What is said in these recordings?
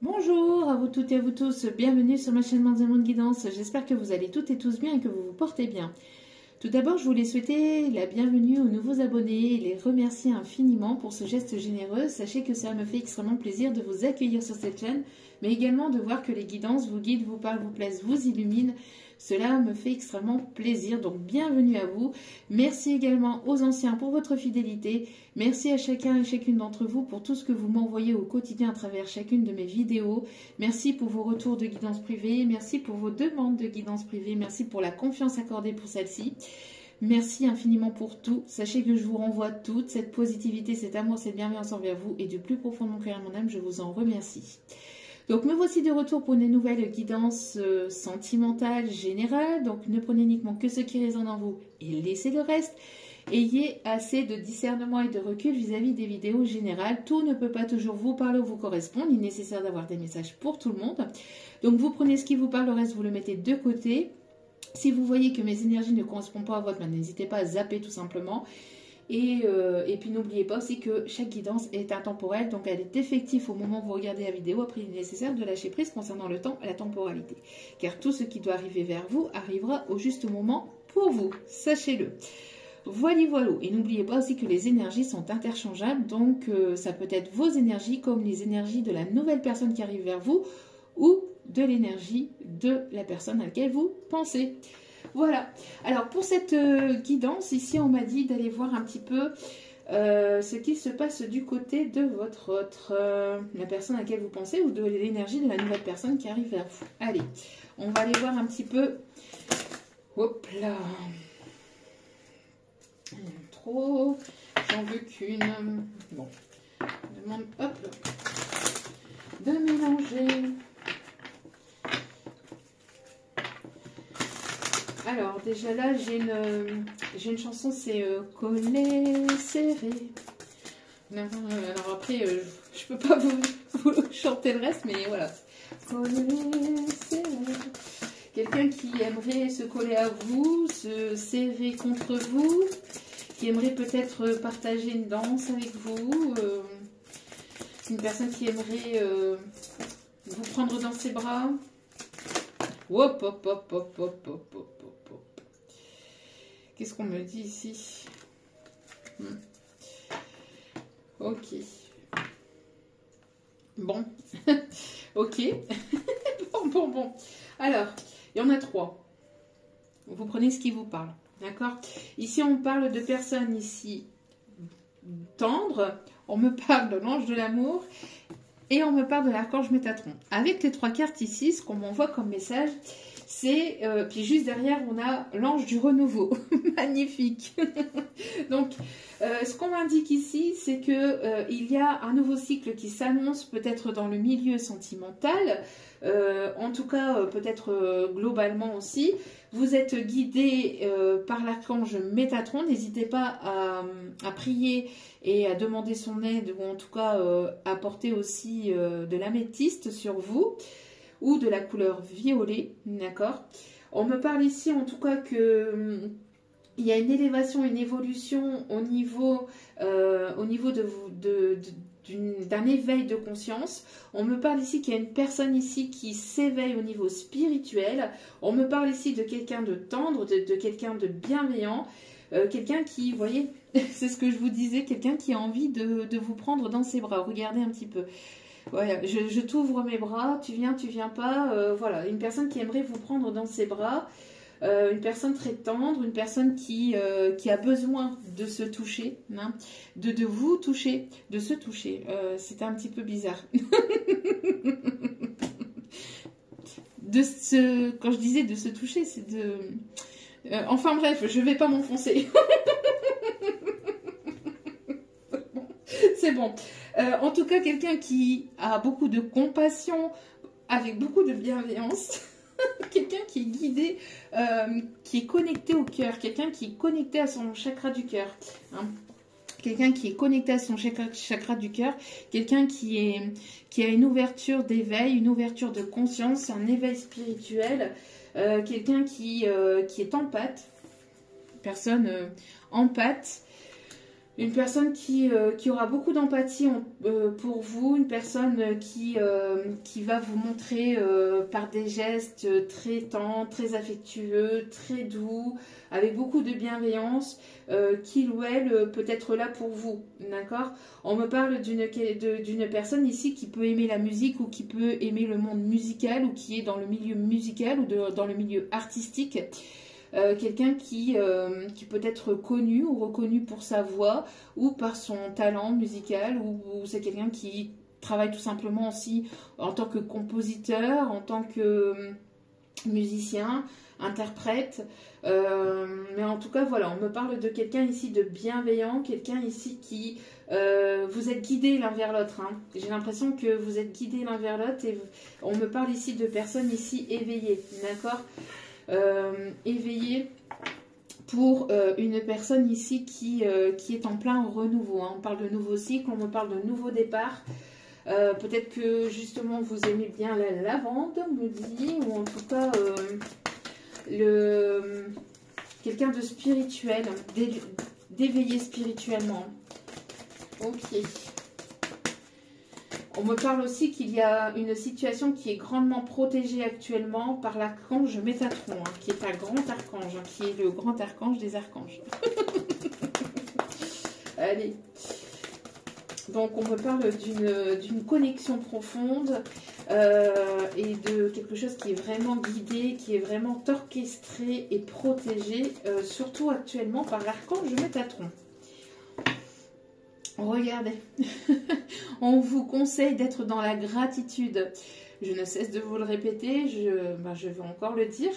Bonjour à vous toutes et à vous tous, bienvenue sur ma chaîne Monde Guidance. J'espère que vous allez toutes et tous bien et que vous vous portez bien. Tout d'abord, je voulais souhaiter la bienvenue aux nouveaux abonnés et les remercier infiniment pour ce geste généreux. Sachez que ça me fait extrêmement plaisir de vous accueillir sur cette chaîne, mais également de voir que les guidances vous guident, vous parlent, vous plaisent, vous illuminent. Cela me fait extrêmement plaisir, donc bienvenue à vous. Merci également aux anciens pour votre fidélité. Merci à chacun et chacune d'entre vous pour tout ce que vous m'envoyez au quotidien à travers chacune de mes vidéos. Merci pour vos retours de guidance privée. Merci pour vos demandes de guidance privée. Merci pour la confiance accordée pour celle-ci. Merci infiniment pour tout. Sachez que je vous renvoie toute cette positivité, cet amour, cette bienveillance envers vous et du plus profond de mon cœur et de mon âme, je vous en remercie. Donc me voici de retour pour une nouvelle guidance sentimentale générale. Donc ne prenez uniquement que ce qui résonne en vous et laissez le reste. Ayez assez de discernement et de recul vis-à-vis des vidéos générales. Tout ne peut pas toujours vous parler ou vous correspondre. Il est nécessaire d'avoir des messages pour tout le monde. Donc vous prenez ce qui vous parle, le reste vous le mettez de côté. Si vous voyez que mes énergies ne correspondent pas à votre, n'hésitez pas à zapper tout simplement. Et puis n'oubliez pas aussi que chaque guidance est intemporelle, donc elle est effective au moment où vous regardez la vidéo. Après, il est nécessaire de lâcher prise concernant le temps et la temporalité. Car tout ce qui doit arriver vers vous arrivera au juste moment pour vous, sachez-le. Voilà. Et n'oubliez pas aussi que les énergies sont interchangeables, donc ça peut être vos énergies comme les énergies de la nouvelle personne qui arrive vers vous ou de l'énergie de la personne à laquelle vous pensez. Voilà. Alors pour cette guidance, ici on m'a dit d'aller voir un petit peu ce qui se passe du côté de votre autre, la personne à laquelle vous pensez ou de l'énergie de la nouvelle personne qui arrive vers vous. Allez, on va aller voir un petit peu. Hop là. Trop. J'en veux qu'une. Bon. Je demande, hop là, de mélanger. Alors, déjà là, j'ai une chanson, c'est Collé, serré. Alors après, je peux pas vous chanter le reste, mais voilà. Collé, serré. Quelqu'un qui aimerait se coller à vous, se serrer contre vous, qui aimerait peut-être partager une danse avec vous, une personne qui aimerait vous prendre dans ses bras. Hop, hop, hop, hop, hop, hop, hop. Qu'est-ce qu'on me dit ici? Ok. Bon. Ok. Bon. Alors, il y en a 3. Vous prenez ce qui vous parle. D'accord? Ici, on parle de personnes ici tendres. On me parle de l'ange de l'amour. Et on me parle de l'archange Métatron. Avec les 3 cartes ici, ce qu'on m'envoie comme message, c'est... puis juste derrière, on a l'ange du renouveau. Magnifique. Donc, ce qu'on m'indique ici, c'est que il y a un nouveau cycle qui s'annonce peut-être dans le milieu sentimental. En tout cas, peut-être globalement aussi. Vous êtes guidé par l'archange Métatron. N'hésitez pas à prier et à demander son aide, ou en tout cas apporter aussi de l'améthyste sur vous, ou de la couleur violet, d'accord? On me parle ici en tout cas que il y a une élévation, une évolution au niveau d'un éveil de conscience. On me parle ici qu'il y a une personne ici qui s'éveille au niveau spirituel. On me parle ici de quelqu'un de tendre, de quelqu'un de bienveillant. Quelqu'un qui, vous voyez, c'est ce que je vous disais, quelqu'un qui a envie de vous prendre dans ses bras. Regardez un petit peu. Voilà, je t'ouvre mes bras, tu viens pas. Voilà, une personne qui aimerait vous prendre dans ses bras. Une personne très tendre, une personne qui a besoin de se toucher, hein, de vous toucher, de se toucher. C'était un petit peu bizarre. Quand je disais de se toucher, c'est de... enfin bref, je vais pas m'enfoncer. C'est bon. En tout cas, quelqu'un qui a beaucoup de compassion, avec beaucoup de bienveillance. Quelqu'un qui est guidé, qui est connecté au cœur. Quelqu'un qui est connecté à son chakra du cœur. Hein. Quelqu'un qui est connecté à son chakra du cœur. Quelqu'un qui a une ouverture d'éveil, une ouverture de conscience, un éveil spirituel. Quelqu'un qui est empathe. Personne empathe. Une personne qui aura beaucoup d'empathie pour vous, une personne qui va vous montrer par des gestes très tendres, très affectueux, très doux, avec beaucoup de bienveillance, qu'il ou elle peut être là pour vous, d'accord? On me parle d'une personne ici qui peut aimer la musique ou qui peut aimer le monde musical ou qui est dans le milieu musical ou dans le milieu artistique. Quelqu'un qui peut être connu ou reconnu pour sa voix ou par son talent musical ou c'est quelqu'un qui travaille tout simplement aussi en tant que compositeur, en tant que musicien, interprète. Mais en tout cas, voilà, on me parle de quelqu'un ici de bienveillant, quelqu'un ici qui... vous êtes guidés l'un vers l'autre. Hein. J'ai l'impression que vous êtes guidés l'un vers l'autre et on me parle ici de personnes ici éveillées, d'accord? Éveillé pour une personne ici qui est en plein renouveau. Hein. On parle de nouveau cycle, on me parle de nouveau départ. Peut-être que justement vous aimez bien la lavande, on me dit, ou en tout cas quelqu'un de spirituel, d'éveillé spirituellement. Ok. On me parle aussi qu'il y a une situation qui est grandement protégée actuellement par l'archange Métatron, hein, qui est un grand archange, hein, qui est le grand archange des archanges. Allez. Donc on me parle d'une connexion profonde et de quelque chose qui est vraiment guidé, qui est vraiment orchestré et protégé, surtout actuellement par l'archange Métatron. Regardez, on vous conseille d'être dans la gratitude. Je ne cesse de vous le répéter, je vais encore le dire.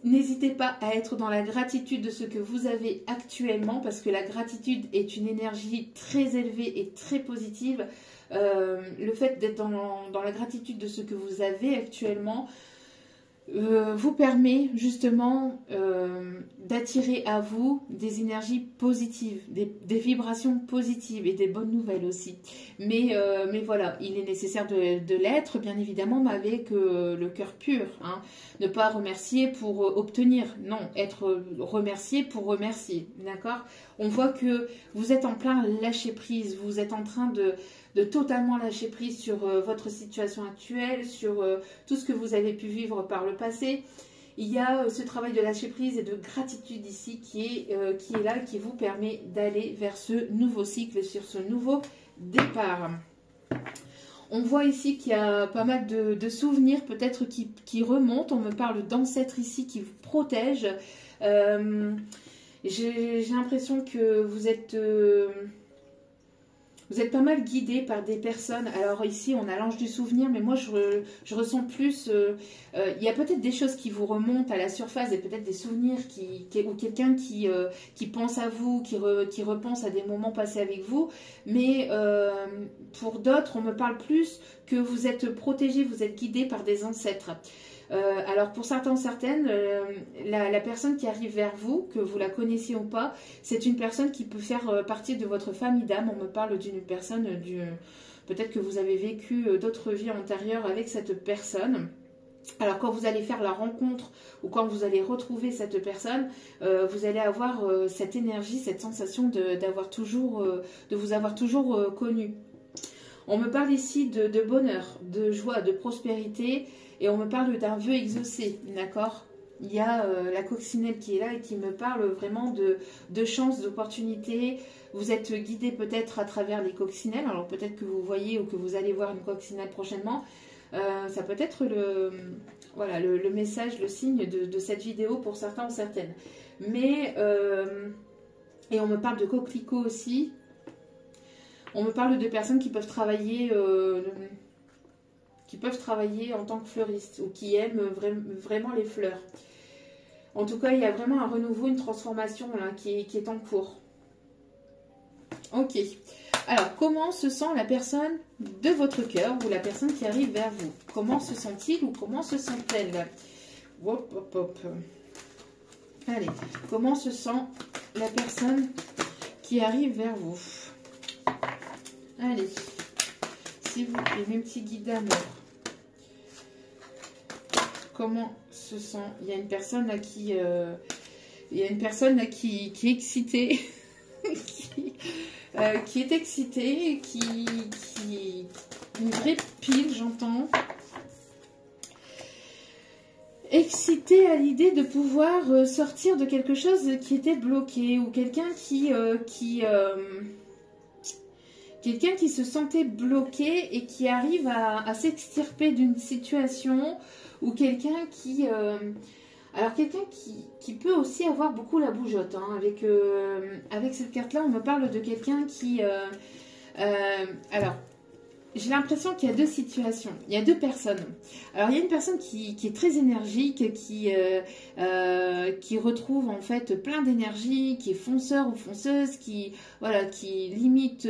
N'hésitez pas à être dans la gratitude de ce que vous avez actuellement, parce que la gratitude est une énergie très élevée et très positive. Le fait d'être dans la gratitude de ce que vous avez actuellement vous permet justement d'attirer à vous des énergies positives, des vibrations positives et des bonnes nouvelles aussi. Mais voilà, il est nécessaire de l'être, bien évidemment, mais avec le cœur pur. Hein. Ne pas remercier pour obtenir, non, être remercié pour remercier, d'accord? On voit que vous êtes en plein lâcher prise, vous êtes en train de totalement lâcher prise sur votre situation actuelle, sur tout ce que vous avez pu vivre par le passé. Il y a ce travail de lâcher prise et de gratitude ici qui est là, qui vous permet d'aller vers ce nouveau cycle, sur ce nouveau départ. On voit ici qu'il y a pas mal de souvenirs peut-être qui remontent. On me parle d'ancêtres ici qui vous protègent. J'ai l'impression que vous êtes pas mal guidé par des personnes. Alors ici, on a l'ange du souvenir, mais moi, je ressens plus... il y a peut-être des choses qui vous remontent à la surface et peut-être des souvenirs ou quelqu'un qui pense à vous, qui repense à des moments passés avec vous. Mais pour d'autres, on me parle plus que vous êtes protégé, vous êtes guidé par des ancêtres. Alors pour certaines, la personne qui arrive vers vous, que vous la connaissiez ou pas, c'est une personne qui peut faire partie de votre famille d'âme. On me parle d'une personne, peut-être que vous avez vécu d'autres vies antérieures avec cette personne. Alors quand vous allez faire la rencontre ou quand vous allez retrouver cette personne, vous allez avoir cette énergie, cette sensation de vous avoir toujours connu. On me parle ici de bonheur, de joie, de prospérité et on me parle d'un vœu exaucé, d'accord? Il y a la coccinelle qui est là et qui me parle vraiment de chances, d'opportunités. Vous êtes guidé peut-être à travers les coccinelles, alors peut-être que vous voyez ou que vous allez voir une coccinelle prochainement. Ça peut être le message, le signe de cette vidéo pour certains ou certaines. Mais, et on me parle de coquelicots aussi. On me parle de personnes qui peuvent travailler en tant que fleuristes ou qui aiment vraiment les fleurs. En tout cas, il y a vraiment un renouveau, une transformation là, qui est en cours. Ok. Alors, comment se sent la personne de votre cœur ou la personne qui arrive vers vous? Comment se sent-il ou comment se sent-elle? Hop, hop, hop. Allez, comment se sent la personne qui arrive vers vous? Allez, s'il vous plaît, mes petits guides d'amour. Comment se sent? Il y a une personne là qui Il y a une personne là, qui est excitée, qui est excitée, une vraie pile, j'entends. Excitée à l'idée de pouvoir sortir de quelque chose qui était bloqué, ou quelqu'un qui se sentait bloqué et qui arrive à s'extirper d'une situation, ou quelqu'un alors quelqu'un qui peut aussi avoir beaucoup la bougeotte. Hein. Avec cette carte-là, on me parle de quelqu'un alors, j'ai l'impression qu'il y a deux situations, il y a deux personnes. Alors, il y a une personne qui est très énergique, qui retrouve en fait plein d'énergie, qui est fonceur ou fonceuse, qui limite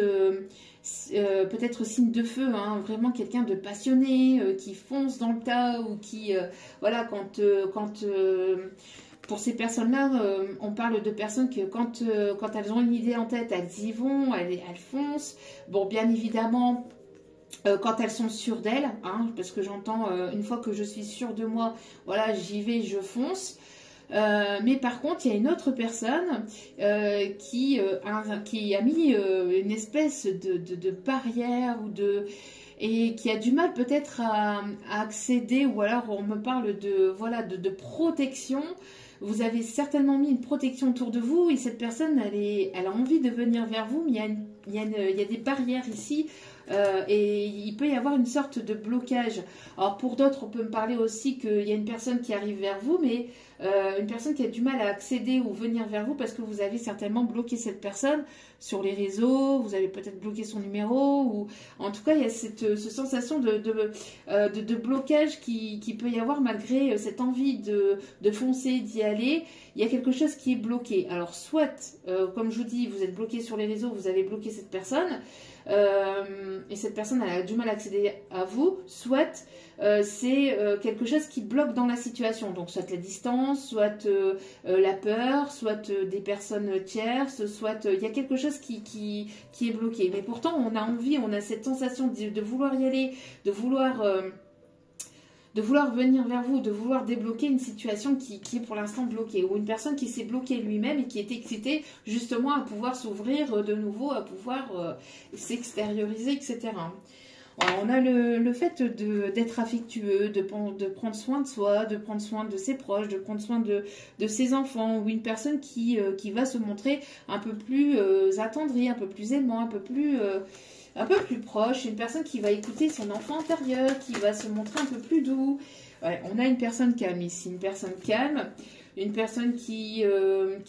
peut-être signe de feu, hein, vraiment quelqu'un de passionné, qui fonce dans le tas, ou pour ces personnes-là, on parle de personnes que quand elles ont une idée en tête, elles y vont, elles foncent. Bon, bien évidemment, quand elles sont sûres d'elles, hein, parce que j'entends, une fois que je suis sûre de moi, voilà, j'y vais, je fonce. Mais par contre, il y a une autre personne qui a mis une espèce de barrière et qui a du mal peut-être à accéder, ou alors on me parle de protection. Vous avez certainement mis une protection autour de vous, et cette personne, elle a envie de venir vers vous, mais il y a des barrières ici. Et il peut y avoir une sorte de blocage. Alors pour d'autres, on peut me parler aussi qu'il y a une personne qui arrive vers vous, mais une personne qui a du mal à accéder ou venir vers vous parce que vous avez certainement bloqué cette personne sur les réseaux, vous avez peut-être bloqué son numéro, ou en tout cas il y a cette sensation de blocage qui peut y avoir malgré cette envie de foncer, d'y aller. Il y a quelque chose qui est bloqué. Alors soit, comme je vous dis, vous êtes bloqué sur les réseaux, vous avez bloqué cette personne, et cette personne elle a du mal à accéder à vous, soit c'est quelque chose qui bloque dans la situation, donc soit la distance, soit la peur, soit des personnes tierces, soit il y a quelque chose qui est bloqué, mais pourtant on a envie, on a cette sensation de vouloir y aller, de vouloir venir vers vous, de vouloir débloquer une situation qui est pour l'instant bloquée, ou une personne qui s'est bloquée lui-même et qui est excitée justement à pouvoir s'ouvrir de nouveau, à pouvoir s'extérioriser, etc. Alors, on a le fait d'être affectueux, de prendre soin de soi, de prendre soin de ses proches, de prendre soin de ses enfants, ou une personne qui va se montrer un peu plus attendrie, un peu plus aimant, un peu plus proche, une personne qui va écouter son enfant intérieur, qui va se montrer un peu plus doux. Ouais, on a une personne calme ici, une personne calme, une personne qui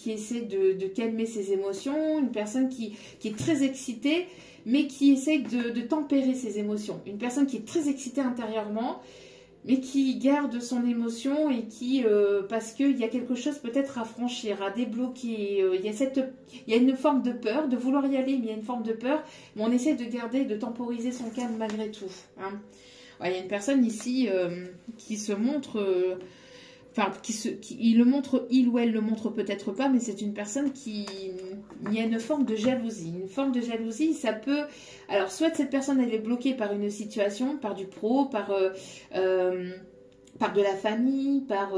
essaie de calmer ses émotions, une personne qui est très excitée, mais qui essaie de tempérer ses émotions. Une personne qui est très excitée intérieurement, mais qui garde son émotion et parce qu'il y a quelque chose peut-être à franchir, à débloquer. Il y a une forme de peur, de vouloir y aller, mais il y a une forme de peur, mais on essaie de garder, de temporiser son calme malgré tout. Hein. Ouais, il y a une personne ici qui se montre... il ou elle le montre peut-être pas, mais c'est une personne il y a une forme de jalousie. Une forme de jalousie, ça peut... Alors, soit cette personne, elle est bloquée par une situation, par du pro, par de la famille, par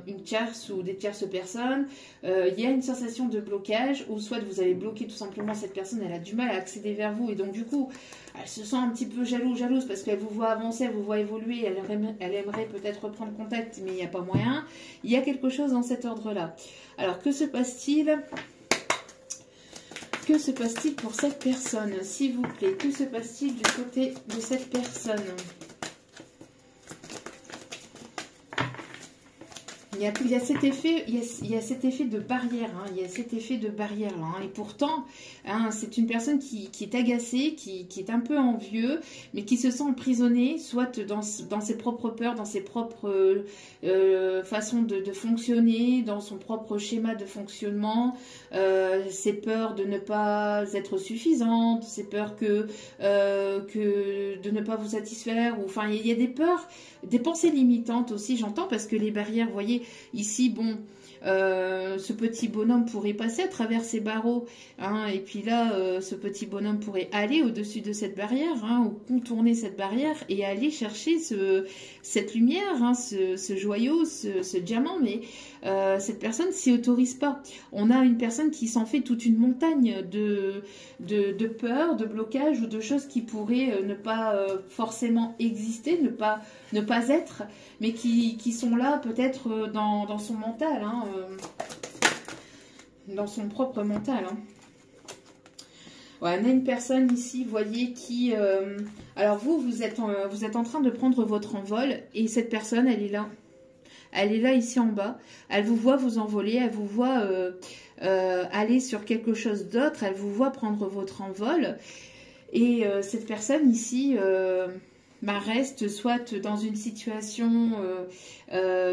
une tierce ou des tierces personnes. Il y a une sensation de blocage, ou soit vous avez bloqué tout simplement cette personne, elle a du mal à accéder vers vous, et donc du coup, elle se sent un petit peu jalouse parce qu'elle vous voit avancer, elle vous voit évoluer, elle aimerait peut-être reprendre contact, mais il n'y a pas moyen. Il y a quelque chose dans cet ordre-là. Alors, que se passe-t-il ? Que se passe-t-il pour cette personne, s'il vous plaît? Que se passe-t-il du côté de cette personne? Il y a cet effet, il y a cet effet de barrière, hein, il y a cet effet de barrière là, hein, et pourtant, hein, c'est une personne qui est agacée, qui est un peu envieux, mais qui se sent emprisonnée, soit dans ses propres peurs, dans ses propres façons de fonctionner, dans son propre schéma de fonctionnement, ses peurs de ne pas être suffisante, ses peurs que de ne pas vous satisfaire, ou enfin il y a des peurs, des pensées limitantes aussi, j'entends, parce que les barrières, vous voyez, ici, bon, ce petit bonhomme pourrait passer à travers ces barreaux, hein, et puis là, ce petit bonhomme pourrait aller au-dessus de cette barrière, hein, ou contourner cette barrière et aller chercher cette lumière, hein, ce joyau, ce diamant, mais cette personne s'y autorise pas. On a une personne qui s'en fait toute une montagne de peur, de blocage ou de choses qui pourraient ne pas forcément exister, ne pas être, mais qui sont là peut-être dans son mental, hein, dans son propre mental. Hein. Ouais, on a une personne ici, vous voyez, qui... alors vous êtes en train de prendre votre envol et cette personne, elle est là. Elle est là ici en bas. Elle vous voit vous envoler, elle vous voit aller sur quelque chose d'autre, elle vous voit prendre votre envol. Et cette personne ici... reste soit dans une situation,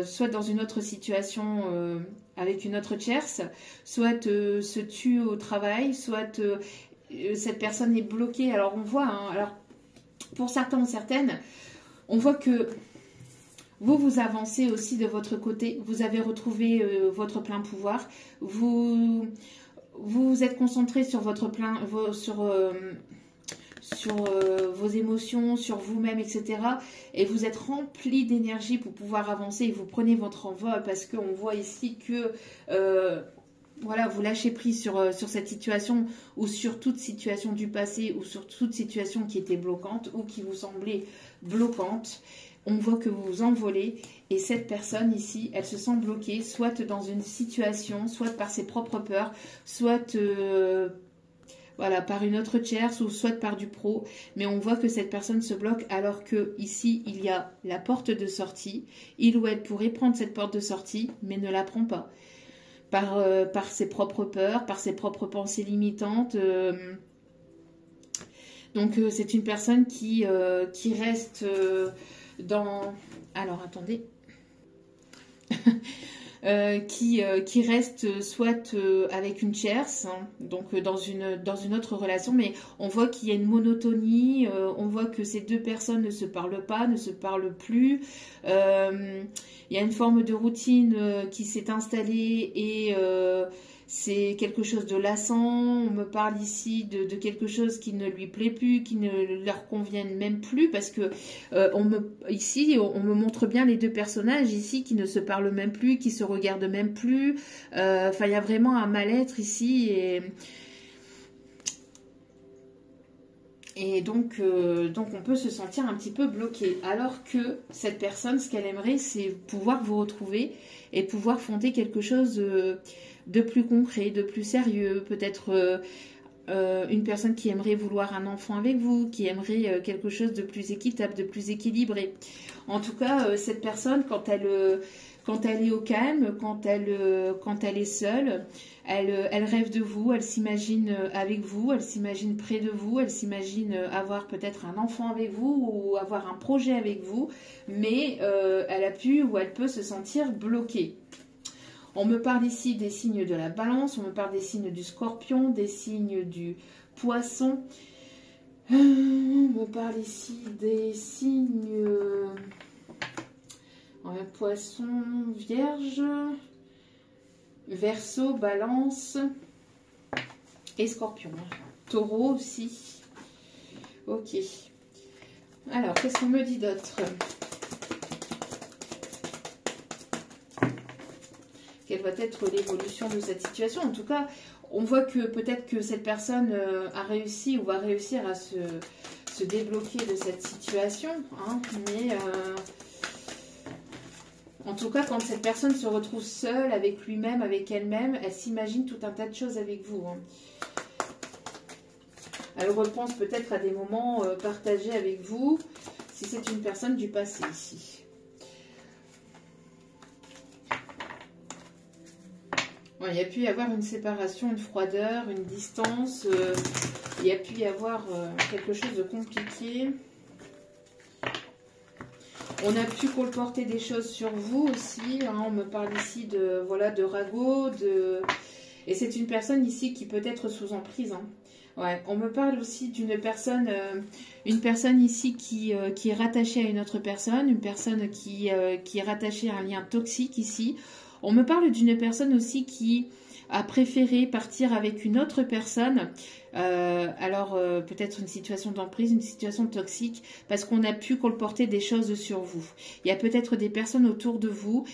soit dans une autre situation avec une autre tierce, soit se tue au travail, soit cette personne est bloquée. Alors on voit, hein, alors pour certains ou certaines, on voit que vous avancez aussi de votre côté, vous avez retrouvé votre plein pouvoir, vous êtes concentré sur votre plein, sur vos émotions, sur vous-même, etc. Et vous êtes rempli d'énergie pour pouvoir avancer et vous prenez votre envol parce qu'on voit ici que voilà, vous lâchez prise sur cette situation ou sur toute situation du passé ou sur toute situation qui était bloquante ou qui vous semblait bloquante. On voit que vous vous envolez et cette personne ici, elle se sent bloquée, soit dans une situation, soit par ses propres peurs, soit... voilà, par une autre tierce ou soit par du pro, mais on voit que cette personne se bloque alors que ici il y a la porte de sortie. Il ou elle pourrait prendre cette porte de sortie, mais ne la prend pas. Par ses propres peurs, par ses propres pensées limitantes. Donc c'est une personne qui reste dans... Alors attendez... qui reste soit avec une tierce, hein, donc dans une autre relation, mais on voit qu'il y a une monotonie, on voit que ces deux personnes ne se parlent pas, ne se parlent plus, il y a une forme de routine qui s'est installée et c'est quelque chose de lassant. On me parle ici de quelque chose qui ne lui plaît plus, qui ne leur convienne même plus, parce que ici, on me montre bien les deux personnages ici qui ne se parlent même plus, qui se regardent même plus. Enfin, il y a vraiment un mal-être ici et donc on peut se sentir un petit peu bloqué. Alors que cette personne, ce qu'elle aimerait, c'est pouvoir vous retrouver et pouvoir fonder quelque chose de plus concret, de plus sérieux. Peut-être une personne qui aimerait vouloir un enfant avec vous, qui aimerait quelque chose de plus équitable, de plus équilibré. En tout cas, cette personne, quand elle est au calme, quand elle est seule, elle rêve de vous, elle s'imagine avec vous, elle s'imagine près de vous, elle s'imagine avoir peut-être un enfant avec vous ou avoir un projet avec vous, mais elle a pu ou elle peut se sentir bloquée. On me parle ici des signes de la balance, on me parle des signes du scorpion, des signes du poisson. On me parle ici des signes... poisson, vierge, verseau, balance et scorpion. Taureau aussi. Ok. Alors, qu'est-ce qu'on me dit d'autre ? Quelle va être l'évolution de cette situation ? En tout cas, on voit que peut-être que cette personne a réussi ou va réussir à se débloquer de cette situation. Hein, mais... en tout cas, quand cette personne se retrouve seule avec lui-même, avec elle-même, elle s'imagine tout un tas de choses avec vous. Hein. Elle repense peut-être à des moments partagés avec vous, si c'est une personne du passé ici. Ouais, il y a pu y avoir une séparation, une froideur, une distance. Il y a pu y avoir quelque chose de compliqué. On a pu colporter des choses sur vous aussi. Hein, on me parle ici de ragot, et c'est une personne ici qui peut être sous emprise. Hein. Ouais, on me parle aussi d'une personne, une personne ici qui est rattachée à une autre personne, une personne qui est rattachée à un lien toxique ici. On me parle d'une personne aussi qui a préféré partir avec une autre personne, peut-être une situation d'emprise, une situation toxique, parce qu'on a pu colporter des choses sur vous. Il y a peut-être des personnes autour de vous,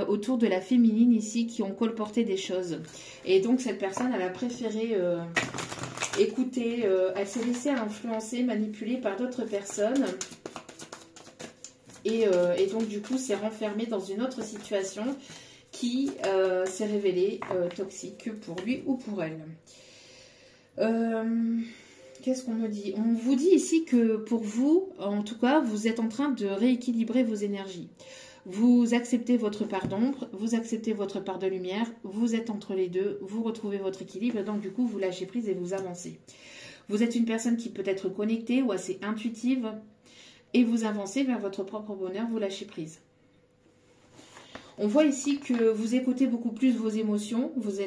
autour de la féminine ici, qui ont colporté des choses. Et donc cette personne, elle a préféré écouter, elle s'est laissée influencer, manipuler par d'autres personnes. Et donc du coup, s'est renfermée dans une autre situation qui s'est révélée toxique pour lui ou pour elle. Qu'est-ce qu'on me dit? On vous dit ici que pour vous, en tout cas, vous êtes en train de rééquilibrer vos énergies. Vous acceptez votre part d'ombre, vous acceptez votre part de lumière, vous êtes entre les deux, vous retrouvez votre équilibre, donc du coup, vous lâchez prise et vous avancez. Vous êtes une personne qui peut être connectée ou assez intuitive et vous avancez vers votre propre bonheur, vous lâchez prise. On voit ici que vous écoutez beaucoup plus vos émotions, vous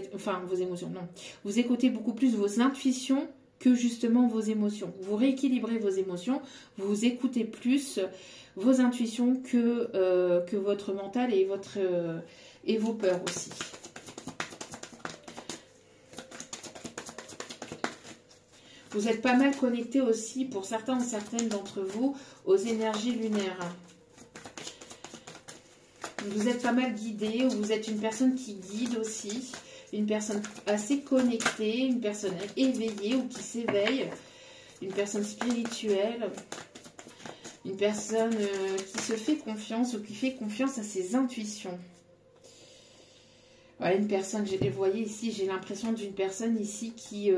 écoutez beaucoup plus vos intuitions que justement vos émotions. Vous rééquilibrez vos émotions, vous écoutez plus vos intuitions que votre mental et vos peurs aussi. Vous êtes pas mal connecté aussi, pour certains ou certaines d'entre vous, aux énergies lunaires. Vous êtes pas mal guidé, ou vous êtes une personne qui guide aussi, une personne assez connectée, une personne éveillée ou qui s'éveille, une personne spirituelle, une personne qui se fait confiance ou qui fait confiance à ses intuitions. Voilà, une personne, vous voyez ici, j'ai l'impression d'une personne ici qui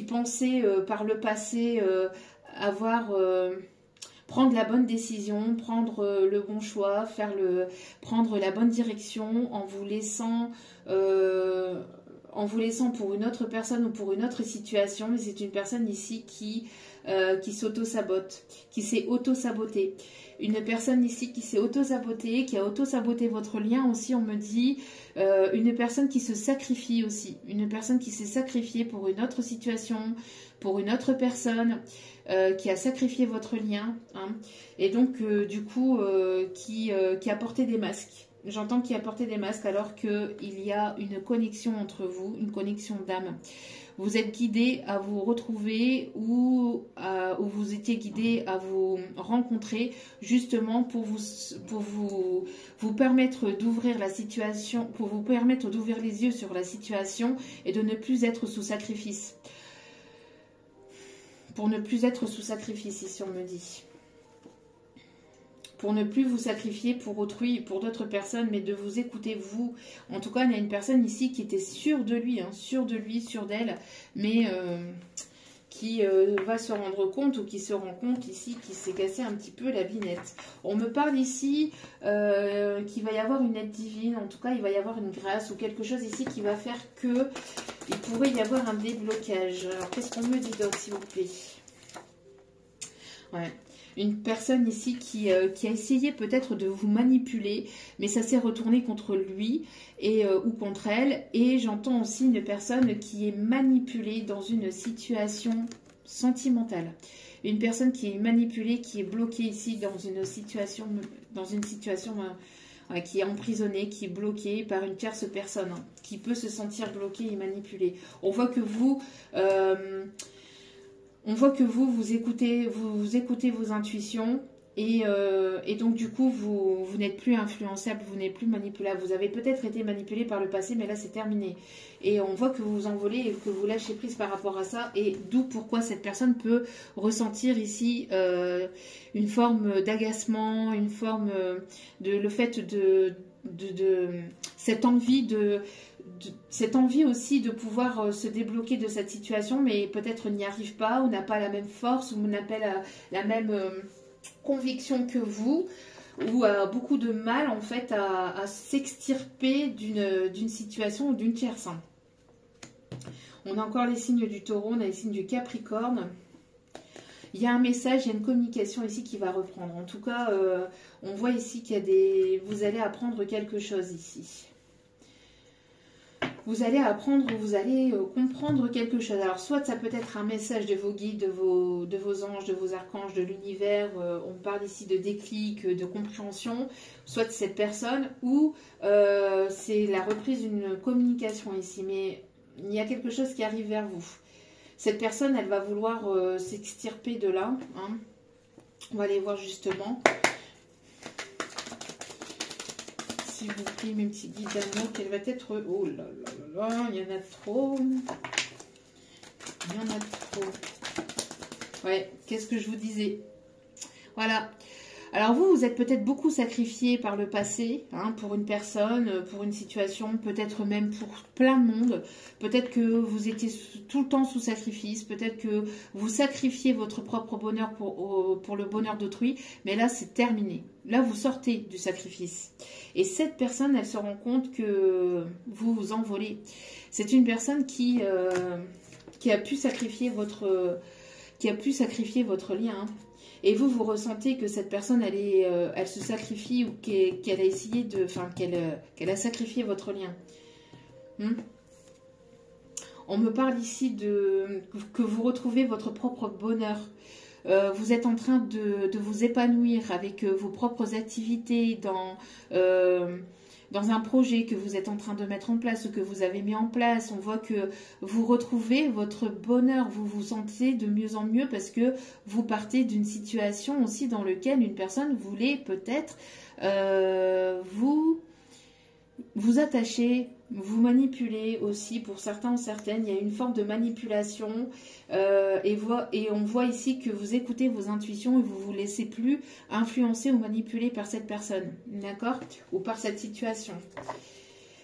pensait par le passé prendre la bonne décision, prendre le bon choix, prendre la bonne direction en vous laissant pour une autre personne ou pour une autre situation. Mais c'est une personne ici qui s'auto-sabote, qui s'est auto-sabotée. Une personne ici qui s'est auto-sabotée, qui a auto-saboté votre lien aussi, on me dit. Une personne qui se sacrifie aussi. Une personne qui s'est sacrifiée pour une autre situation, pour une autre personne, qui a sacrifié votre lien. Hein, et donc, du coup, qui a porté des masques. J'entends qu'il a porté des masques alors qu'il y a une connexion entre vous, une connexion d'âme. Vous êtes guidé à vous retrouver ou vous étiez guidé à vous rencontrer justement pour vous permettre d'ouvrir la situation, pour vous permettre d'ouvrir les yeux sur la situation et de ne plus être sous sacrifice. Pour ne plus être sous sacrifice, ici on me dit. Pour ne plus vous sacrifier pour autrui, pour d'autres personnes, mais de vous écouter vous. En tout cas, il y a une personne ici qui était sûre de lui, sûre d'elle, mais qui va se rendre compte ou qui se rend compte ici qu'il s'est cassé un petit peu la binette. On me parle ici qu'il va y avoir une aide divine, en tout cas, il va y avoir une grâce ou quelque chose ici qui va faire que il pourrait y avoir un déblocage. Alors, qu'est-ce qu'on me dit d'autre, s'il vous plaît? Ouais. Une personne ici qui a essayé peut-être de vous manipuler, mais ça s'est retourné contre lui ou contre elle. Et j'entends aussi une personne qui est manipulée dans une situation sentimentale. Une personne qui est manipulée, qui est bloquée ici dans une situation qui est emprisonnée, qui est bloquée par une tierce personne, qui peut se sentir bloquée et manipulée. On voit que vous... vous écoutez vos intuitions et donc du coup vous n'êtes plus influençable, vous n'êtes plus manipulable. Vous avez peut-être été manipulé par le passé, mais là c'est terminé. Et on voit que vous vous envolez et que vous lâchez prise par rapport à ça. Et d'où pourquoi cette personne peut ressentir ici une forme d'agacement, une forme le fait de cette envie aussi de pouvoir se débloquer de cette situation, mais peut-être n'y arrive pas, ou n'a pas la même force, ou n'a pas la même conviction que vous, ou a beaucoup de mal en fait à s'extirper d'une situation ou d'une tierce. On a encore les signes du taureau, on a les signes du capricorne. Il y a un message, il y a une communication ici qui va reprendre. En tout cas, on voit ici qu'il y a vous allez apprendre quelque chose ici. vous allez apprendre, vous allez comprendre quelque chose. Alors, soit ça peut être un message de vos guides, de vos anges, de vos archanges, de l'univers. On parle ici de déclic, de compréhension. Soit de cette personne, ou c'est la reprise d'une communication ici. Mais il y a quelque chose qui arrive vers vous. Cette personne, elle va vouloir s'extirper de là. Hein. On va aller voir justement. S'il vous plaît, mes petits guides d'amour, quelle va être... Oh là là là là, il y en a trop. Il y en a trop. Ouais, qu'est-ce que je vous disais? Voilà. Alors vous, vous êtes peut-être beaucoup sacrifié par le passé, hein, pour une personne, pour une situation, peut-être même pour plein de monde. Peut-être que vous étiez tout le temps sous sacrifice, peut-être que vous sacrifiez votre propre bonheur pour le bonheur d'autrui, mais là c'est terminé. Là vous sortez du sacrifice. Et cette personne, elle se rend compte que vous vous envolez. C'est une personne qui a pu sacrifier votre lien. Hein. Et vous, vous ressentez que cette personne, elle se sacrifie ou qu'elle a essayé de... Enfin, qu'elle a sacrifié votre lien. On me parle ici que vous retrouvez votre propre bonheur. Vous êtes en train de vous épanouir avec vos propres activités dans un projet que vous êtes en train de mettre en place ou que vous avez mis en place. On voit que vous retrouvez votre bonheur, vous vous sentez de mieux en mieux parce que vous partez d'une situation aussi dans laquelle une personne voulait peut-être vous attacher, vous manipuler aussi. Pour certains ou certaines, il y a une forme de manipulation et on voit ici que vous écoutez vos intuitions et vous ne vous laissez plus influencer ou manipuler par cette personne, d'accord? Ou par cette situation.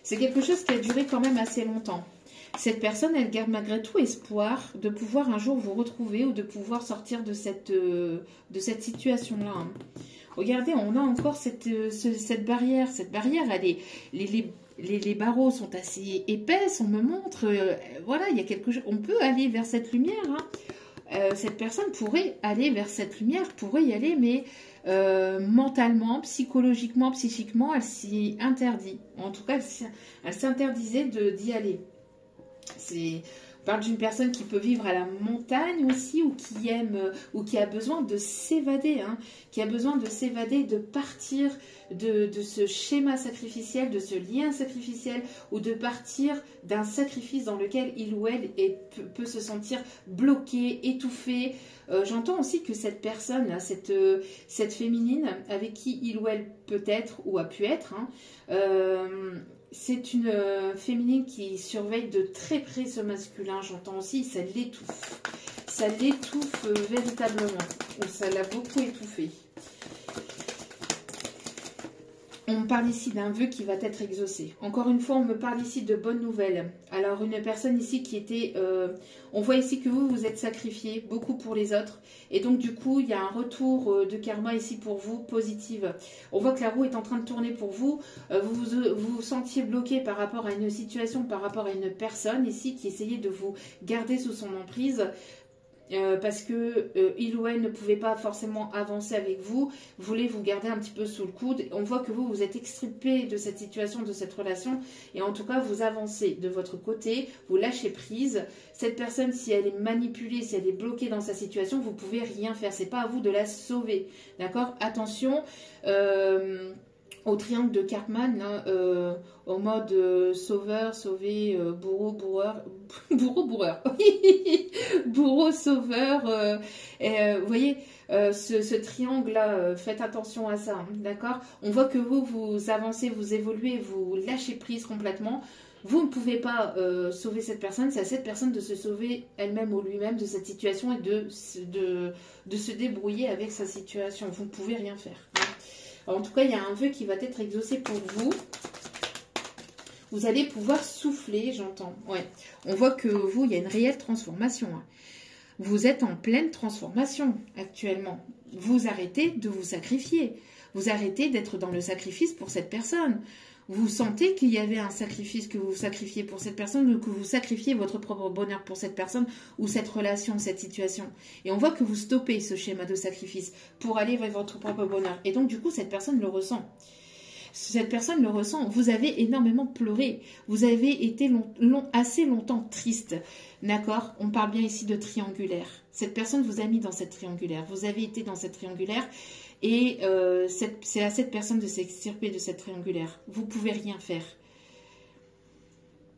C'est quelque chose qui a duré quand même assez longtemps. Cette personne, elle garde malgré tout espoir de pouvoir un jour vous retrouver ou de pouvoir sortir de cette situation-là. Hein. Regardez, on a encore cette barrière. Cette barrière, les barreaux sont assez épaisses. On me montre, voilà, il y a quelque chose. On peut aller vers cette lumière. Hein. Cette personne pourrait aller vers cette lumière, pourrait y aller, mais mentalement, psychologiquement, psychiquement, elle s'y interdit. En tout cas, elle s'interdisait d'y aller. On parle d'une personne qui peut vivre à la montagne aussi, ou qui aime, ou qui a besoin de s'évader, hein, qui a besoin de s'évader, de partir de ce schéma sacrificiel, de ce lien sacrificiel, ou de partir d'un sacrifice dans lequel il ou elle peut se sentir bloqué, étouffé. J'entends aussi que cette personne, cette féminine, avec qui il ou elle peut être, ou a pu être, hein, c'est une féminine qui surveille de très près ce masculin. J'entends aussi, ça l'étouffe. Ça l'étouffe véritablement. Ou ça l'a beaucoup étouffé. On me parle ici d'un vœu qui va être exaucé. Encore une fois, on me parle ici de bonnes nouvelles. Alors, une personne ici qui était... on voit ici que vous êtes sacrifié beaucoup pour les autres. Et donc, du coup, il y a un retour de karma ici pour vous, positive. On voit que la roue est en train de tourner pour vous. Vous vous sentiez bloqué par rapport à une situation, par rapport à une personne ici qui essayait de vous garder sous son emprise. Parce que il ou elle ne pouvait pas forcément avancer avec vous, voulait vous garder un petit peu sous le coude. On voit que vous êtes extirpé de cette situation, de cette relation, et en tout cas vous avancez de votre côté, vous lâchez prise. Cette personne, si elle est manipulée, si elle est bloquée dans sa situation, vous pouvez rien faire, c'est pas à vous de la sauver, d'accord? Attention, au triangle de Karpman, hein, au mode sauveur, sauvé, bourreau, bourreur, bourreau, bourreau, sauveur. Vous voyez, ce triangle-là, faites attention à ça, hein, d'accord? On voit que vous avancez, vous évoluez, vous lâchez prise complètement. Vous ne pouvez pas sauver cette personne, c'est à cette personne de se sauver elle-même ou lui-même de cette situation et de se débrouiller avec sa situation. Vous ne pouvez rien faire. Hein. En tout cas, il y a un vœu qui va être exaucé pour vous. Vous allez pouvoir souffler, j'entends. Ouais. On voit que vous, il y a une réelle transformation. Hein. Vous êtes en pleine transformation actuellement. Vous arrêtez de vous sacrifier. Vous arrêtez d'être dans le sacrifice pour cette personne. Vous sentez qu'il y avait un sacrifice, que vous sacrifiez pour cette personne, ou que vous sacrifiez votre propre bonheur pour cette personne, ou cette relation, cette situation. Et on voit que vous stoppez ce schéma de sacrifice pour aller vers votre propre bonheur. Et donc, du coup, cette personne le ressent. cette personne le ressent. Vous avez énormément pleuré. Vous avez été assez longtemps triste. D'accord? On parle bien ici de triangulaire. Cette personne vous a mis dans cette triangulaire. Vous avez été dans cette triangulaire. Et c'est à cette personne de s'extirper de cette triangulaire. Vous ne pouvez rien faire.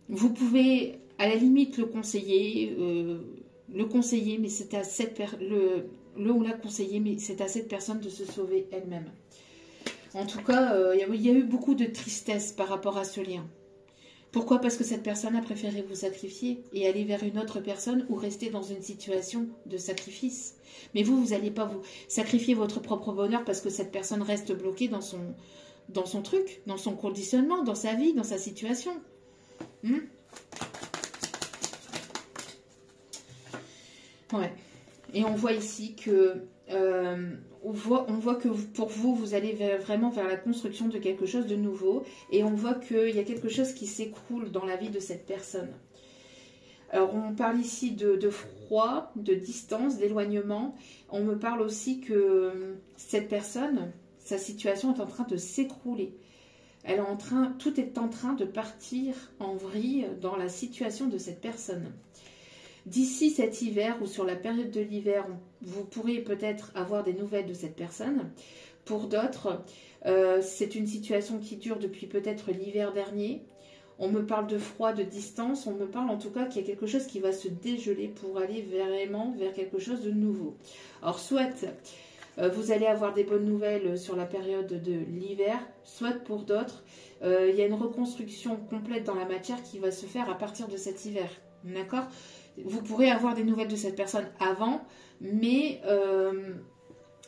Vous pouvez, à la limite, le conseiller, mais c'est à le ou la conseiller, mais c'est à cette personne de se sauver elle-même. En tout cas, il y a eu beaucoup de tristesse par rapport à ce lien. Pourquoi? Parce que cette personne a préféré vous sacrifier et aller vers une autre personne ou rester dans une situation de sacrifice. Mais vous n'allez pas vous sacrifier votre propre bonheur parce que cette personne reste bloquée dans son truc, dans son conditionnement, dans sa vie, dans sa situation. Ouais. Et on voit ici que on voit que pour vous, vous allez vraiment vers la construction de quelque chose de nouveau. Et on voit qu'il y a quelque chose qui s'écroule dans la vie de cette personne. Alors, on parle ici de froid, de distance, d'éloignement. On me parle aussi que cette personne, sa situation est en train de s'écrouler. Tout est en train de partir en vrille dans la situation de cette personne. D'ici cet hiver ou sur la période de l'hiver, vous pourrez peut-être avoir des nouvelles de cette personne. Pour d'autres, c'est une situation qui dure depuis peut-être l'hiver dernier. On me parle de froid, de distance. On me parle en tout cas qu'il y a quelque chose qui va se dégeler pour aller vraiment vers quelque chose de nouveau. Alors, soit vous allez avoir des bonnes nouvelles sur la période de l'hiver, soit pour d'autres, il y a une reconstruction complète dans la matière qui va se faire à partir de cet hiver. D'accord ? Vous pourrez avoir des nouvelles de cette personne avant, mais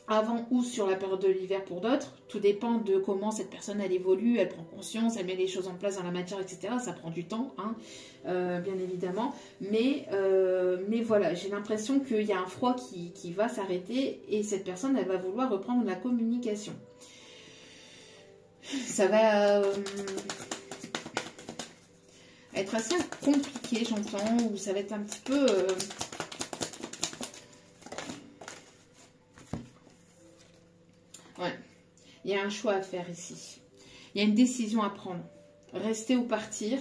avant ou sur la période de l'hiver pour d'autres. Tout dépend de comment cette personne elle évolue, elle prend conscience, elle met les choses en place dans la matière, etc. Ça prend du temps, hein, bien évidemment. Mais voilà, j'ai l'impression qu'il y a un froid qui va s'arrêter et cette personne, elle va vouloir reprendre la communication. Ça va être assez compliqué, j'entends, ou ça va être un petit peu... Ouais, il y a un choix à faire ici. Il y a une décision à prendre. Rester ou partir.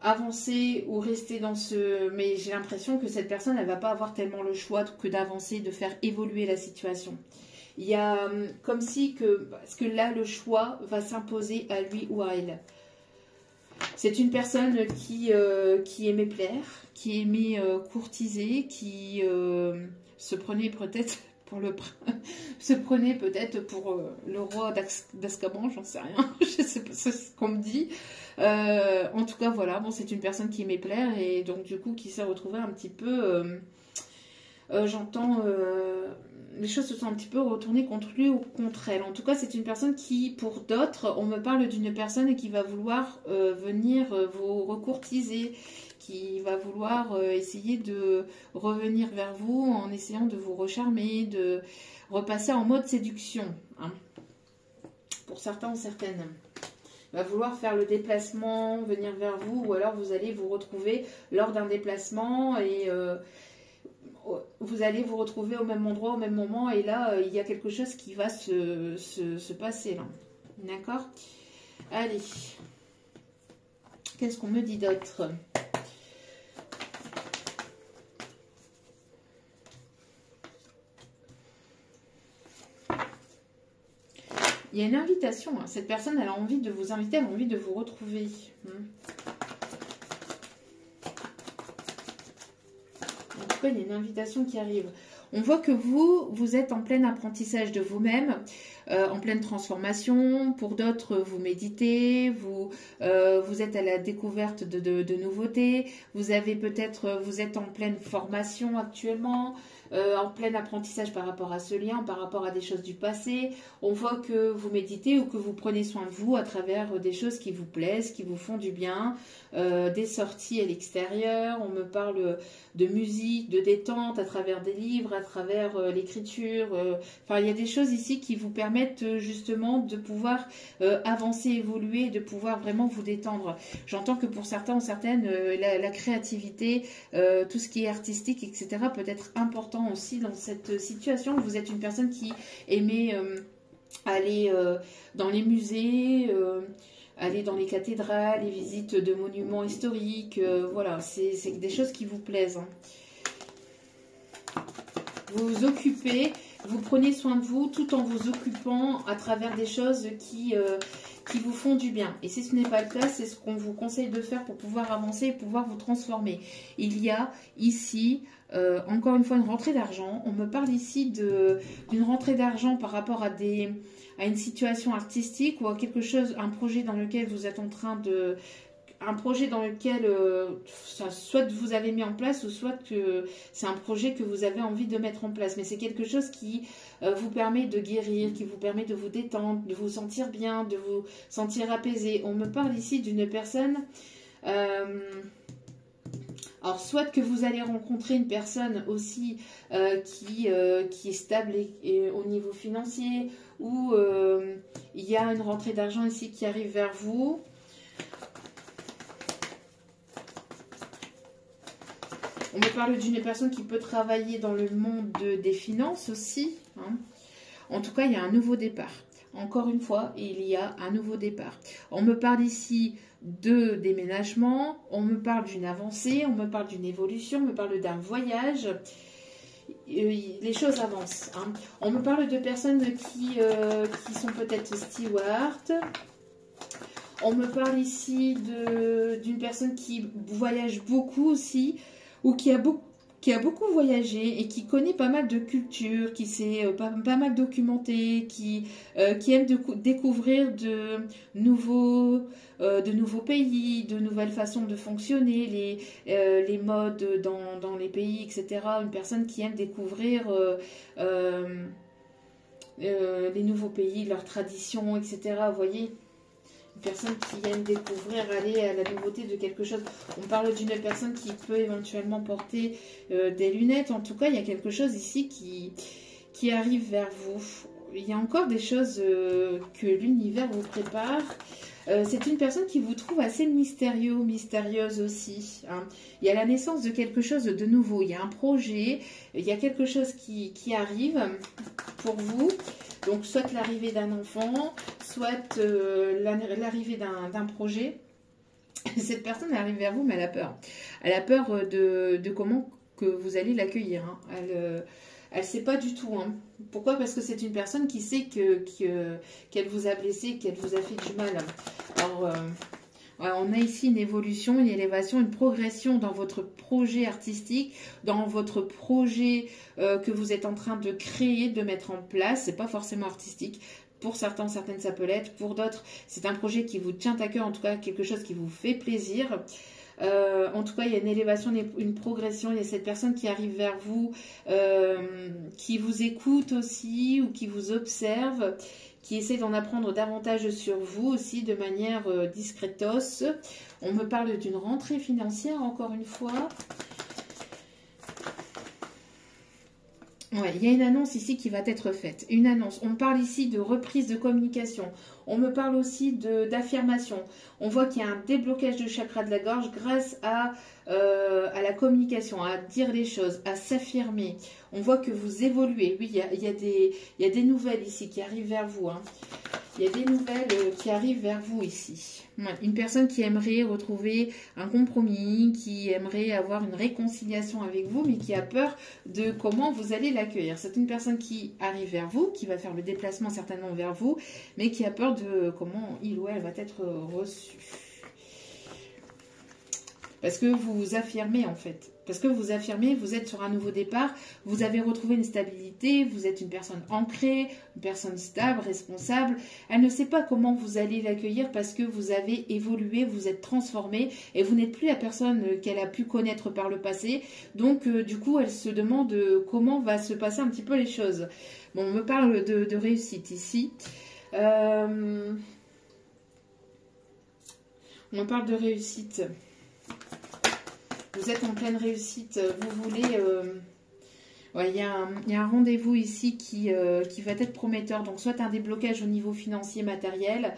Avancer ou rester dans ce... Mais j'ai l'impression que cette personne, elle ne va pas avoir tellement le choix que d'avancer, de faire évoluer la situation. Il y a comme si que... Parce que là, le choix va s'imposer à lui ou à elle. C'est une personne qui aimait plaire, qui aimait courtiser, qui se prenait peut-être pour le roi d'Azkaban, j'en sais rien, je sais pas ce qu'on me dit. En tout cas, voilà, bon, c'est une personne qui aimait plaire et donc du coup qui s'est retrouvée un petit peu, j'entends, les choses se sont un petit peu retournées contre lui ou contre elle. En tout cas, c'est une personne qui, pour d'autres, on me parle d'une personne qui va vouloir venir vous recourtiser, qui va vouloir essayer de revenir vers vous en essayant de vous recharmer, de repasser en mode séduction. Hein. Pour certains ou certaines. Il va vouloir faire le déplacement, venir vers vous, ou alors vous allez vous retrouver lors d'un déplacement et... vous allez vous retrouver au même endroit, au même moment, et là, il y a quelque chose qui va se passer, là. D'accord? Allez. Qu'est-ce qu'on me dit d'autre? Il y a une invitation. Hein. Cette personne, elle a envie de vous inviter, elle a envie de vous retrouver. En tout cas, il y a une invitation qui arrive. On voit que vous êtes en plein apprentissage de vous-même, en pleine transformation. Pour d'autres, vous méditez, vous êtes à la découverte de nouveautés. Vous êtes en pleine formation actuellement, en plein apprentissage par rapport à ce lien, par rapport à des choses du passé. On voit que vous méditez ou que vous prenez soin de vous à travers des choses qui vous plaisent, qui vous font du bien, des sorties à l'extérieur. On me parle de musique, de détente à travers des livres, à travers l'écriture. Enfin, il y a des choses ici qui vous permettent justement de pouvoir avancer, évoluer, de pouvoir vraiment vous détendre. J'entends que pour certains ou certaines, la créativité, tout ce qui est artistique, etc. peut être important aussi dans cette situation. Vous êtes une personne qui aimait aller dans les musées, aller dans les cathédrales, les visites de monuments historiques, voilà, c'est des choses qui vous plaisent. Hein. Vous vous occupez, vous prenez soin de vous tout en vous occupant à travers des choses qui vous font du bien. Et si ce n'est pas le cas, c'est ce qu'on vous conseille de faire pour pouvoir avancer et pouvoir vous transformer. Il y a ici, encore une fois, une rentrée d'argent. On me parle ici d'une rentrée d'argent par rapport à une situation artistique ou à quelque chose, un projet dans lequel vous êtes en train de... Un projet dans lequel soit vous avez mis en place ou soit que c'est un projet que vous avez envie de mettre en place. Mais c'est quelque chose qui vous permet de guérir, qui vous permet de vous détendre, de vous sentir bien, de vous sentir apaisé. On me parle ici d'une personne... alors, soit que vous allez rencontrer une personne aussi qui est stable et au niveau financier, ou il y a une rentrée d'argent ici qui arrive vers vous. On me parle d'une personne qui peut travailler dans le monde des finances aussi. Hein. En tout cas, il y a un nouveau départ. Encore une fois, il y a un nouveau départ. On me parle ici de déménagement, on me parle d'une avancée, on me parle d'une évolution, on me parle d'un voyage. Les choses avancent. Hein. On me parle de personnes qui sont peut-être stewards. On me parle ici d'une personne qui voyage beaucoup aussi, ou qui a beaucoup voyagé et qui connaît pas mal de cultures, qui s'est pas mal documenté, qui aime découvrir de nouveaux pays, de nouvelles façons de fonctionner, les modes dans les pays, etc. Une personne qui aime découvrir les nouveaux pays, leurs traditions, etc. Vous voyez ? Une personne qui aime découvrir, aller à la nouveauté de quelque chose. On parle d'une personne qui peut éventuellement porter des lunettes. En tout cas, il y a quelque chose ici qui arrive vers vous. Il y a encore des choses que l'univers vous prépare. C'est une personne qui vous trouve assez mystérieux, mystérieuse aussi. Hein. Il y a la naissance de quelque chose de nouveau. Il y a un projet, il y a quelque chose qui arrive pour vous. Donc, soit l'arrivée d'un enfant, soit l'arrivée d'un projet. Cette personne arrive vers vous, mais elle a peur. Elle a peur de comment que vous allez l'accueillir. Hein. Elle ne sait pas du tout. Hein. Pourquoi? Parce que c'est une personne qui sait qu'elle vous a blessé, qu'elle vous a fait du mal. Alors, voilà, on a ici une évolution, une élévation, une progression dans votre projet artistique, dans votre projet que vous êtes en train de créer, de mettre en place. C'est pas forcément artistique. Pour certains, certaines, ça peut l'être. Pour d'autres, c'est un projet qui vous tient à cœur, en tout cas quelque chose qui vous fait plaisir. En tout cas, il y a une élévation, une progression. Il y a cette personne qui arrive vers vous, qui vous écoute aussi ou qui vous observe, qui essaie d'en apprendre davantage sur vous aussi de manière discretos. On me parle d'une rentrée financière, encore une fois. Ouais, il y a une annonce ici qui va être faite. Une annonce. On parle ici de reprise de communication. On me parle aussi d'affirmation. On voit qu'il y a un déblocage du chakra de la gorge grâce à la communication, à dire les choses, à s'affirmer. On voit que vous évoluez. Oui, il y a des nouvelles ici qui arrivent vers vous. Hein. Il y a des nouvelles qui arrivent vers vous ici. Ouais, une personne qui aimerait retrouver un compromis, qui aimerait avoir une réconciliation avec vous, mais qui a peur de comment vous allez l'accueillir. C'est une personne qui arrive vers vous, qui va faire le déplacement certainement vers vous, mais qui a peur de comment il ou elle va être reçu. Parce que vous vous affirmez en fait. Parce que vous affirmez, vous êtes sur un nouveau départ, vous avez retrouvé une stabilité, vous êtes une personne ancrée, une personne stable, responsable. Elle ne sait pas comment vous allez l'accueillir parce que vous avez évolué, vous êtes transformé et vous n'êtes plus la personne qu'elle a pu connaître par le passé. Donc du coup, elle se demande comment va se passer un petit peu les choses. Bon, on me parle de réussite ici. On me parle de réussite. Vous êtes en pleine réussite, vous voulez... ouais, il y a un rendez-vous ici qui va être prometteur. Donc, soit un déblocage au niveau financier, matériel,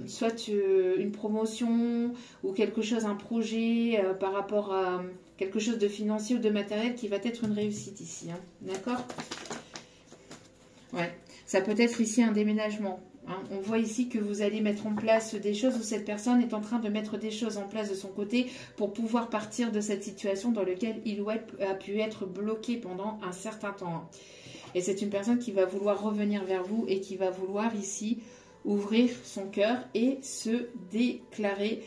soit une promotion ou quelque chose, un projet par rapport à quelque chose de financier ou de matériel qui va être une réussite ici. Hein. D'accord? Ouais. Ça peut être ici un déménagement. Hein. On voit ici que vous allez mettre en place des choses où cette personne est en train de mettre des choses en place de son côté pour pouvoir partir de cette situation dans laquelle il ou elle a pu être bloqué pendant un certain temps. Et c'est une personne qui va vouloir revenir vers vous et qui va vouloir ici ouvrir son cœur et se déclarer.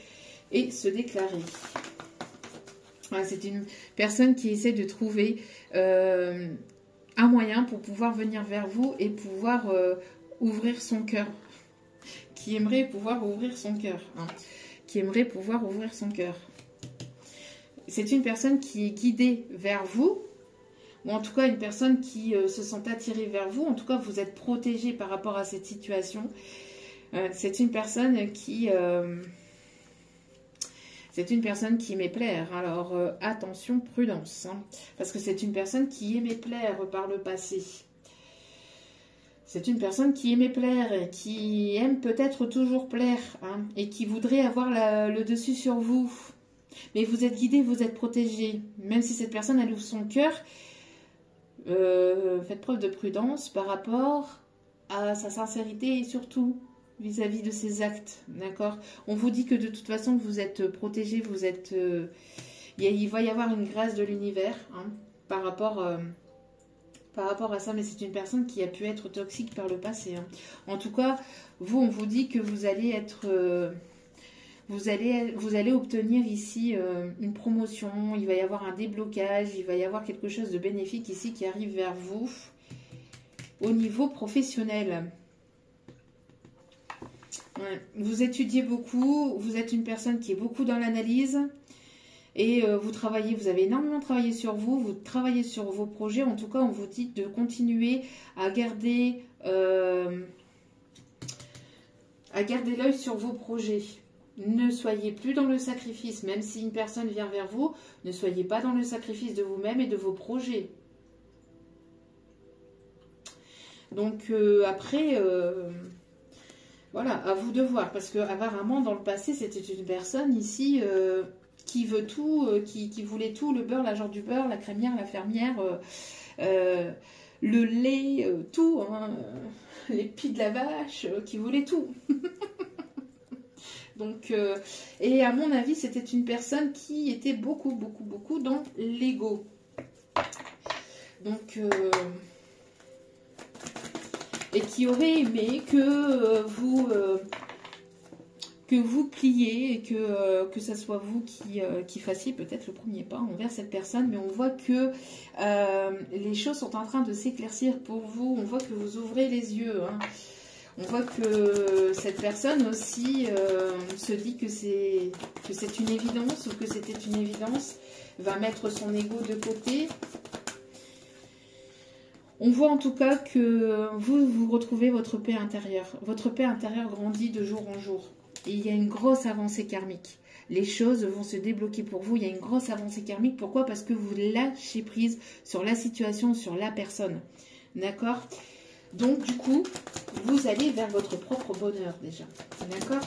Voilà, c'est une personne qui essaie de trouver un moyen pour pouvoir venir vers vous et pouvoir ouvrir son cœur. Qui aimerait pouvoir ouvrir son cœur. Hein. Qui aimerait pouvoir ouvrir son cœur. C'est une personne qui est guidée vers vous. Ou en tout cas une personne qui se sent attirée vers vous. En tout cas, vous êtes protégé par rapport à cette situation. C'est une personne qui... c'est une personne qui aimait plaire. Alors, attention, prudence. Hein, parce que c'est une personne qui aimait plaire par le passé. C'est une personne qui aimait plaire, qui aime peut-être toujours plaire. Hein, et qui voudrait avoir le dessus sur vous. Mais vous êtes guidé, vous êtes protégé. Même si cette personne, elle ouvre son cœur, faites preuve de prudence par rapport à sa sincérité et surtout vis-à-vis de ses actes, d'accord? On vous dit que de toute façon vous êtes protégé, vous êtes, il va y avoir une grâce de l'univers hein, par rapport à ça, mais c'est une personne qui a pu être toxique par le passé. Hein. En tout cas, vous, on vous dit que vous allez être, vous allez obtenir ici une promotion, il va y avoir un déblocage, il va y avoir quelque chose de bénéfique ici qui arrive vers vous au niveau professionnel. Ouais. Vous étudiez beaucoup, vous êtes une personne qui est beaucoup dans l'analyse et vous travaillez, vous avez énormément travaillé sur vous, vous travaillez sur vos projets. En tout cas, on vous dit de continuer à garder l'œil sur vos projets. Ne soyez plus dans le sacrifice, même si une personne vient vers vous, ne soyez pas dans le sacrifice de vous-même et de vos projets. Donc après... voilà, à vous de voir, parce que apparemment dans le passé, c'était une personne ici qui veut tout, qui voulait tout, le beurre, l'argent du beurre, la crémière, la fermière, le lait, tout, hein, les pieds de la vache, qui voulait tout. Donc, et à mon avis, c'était une personne qui était beaucoup dans l'ego. Donc... et qui aurait aimé que vous pliez et que ça soit vous qui fassiez peut-être le premier pas envers cette personne. Mais on voit que les choses sont en train de s'éclaircir pour vous. On voit que vous ouvrez les yeux. Hein. On voit que cette personne aussi se dit que c'est une évidence ou que c'était une évidence, va mettre son ego de côté. On voit en tout cas que vous retrouvez votre paix intérieure. Votre paix intérieure grandit de jour en jour. Et il y a une grosse avancée karmique. Les choses vont se débloquer pour vous. Il y a une grosse avancée karmique. Pourquoi? Parce que vous lâchez prise sur la situation, sur la personne. D'accord? Donc du coup, vous allez vers votre propre bonheur déjà. D'accord?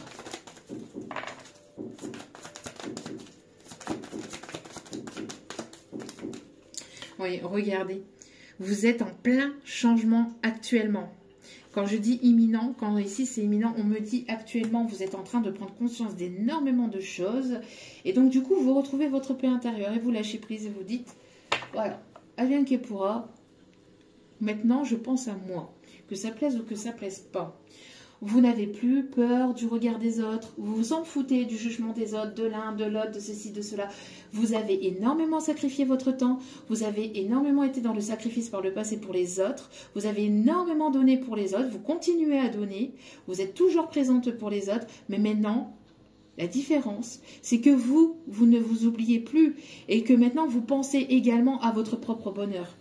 Oui, regardez. Vous êtes en plein changement actuellement. Quand je dis imminent, quand ici c'est imminent, on me dit actuellement, vous êtes en train de prendre conscience d'énormément de choses. Et donc du coup, vous retrouvez votre paix intérieure et vous lâchez prise et vous dites, voilà, advienne que pourra, maintenant je pense à moi. Que ça plaise ou que ça plaise pas. Vous n'avez plus peur du regard des autres. Vous vous en foutez du jugement des autres, de l'un, de l'autre, de ceci, de cela. Vous avez énormément sacrifié votre temps. Vous avez énormément été dans le sacrifice par le passé pour les autres. Vous avez énormément donné pour les autres. Vous continuez à donner. Vous êtes toujours présente pour les autres. Mais maintenant, la différence, c'est que vous ne vous oubliez plus. Et que maintenant, vous pensez également à votre propre bonheur.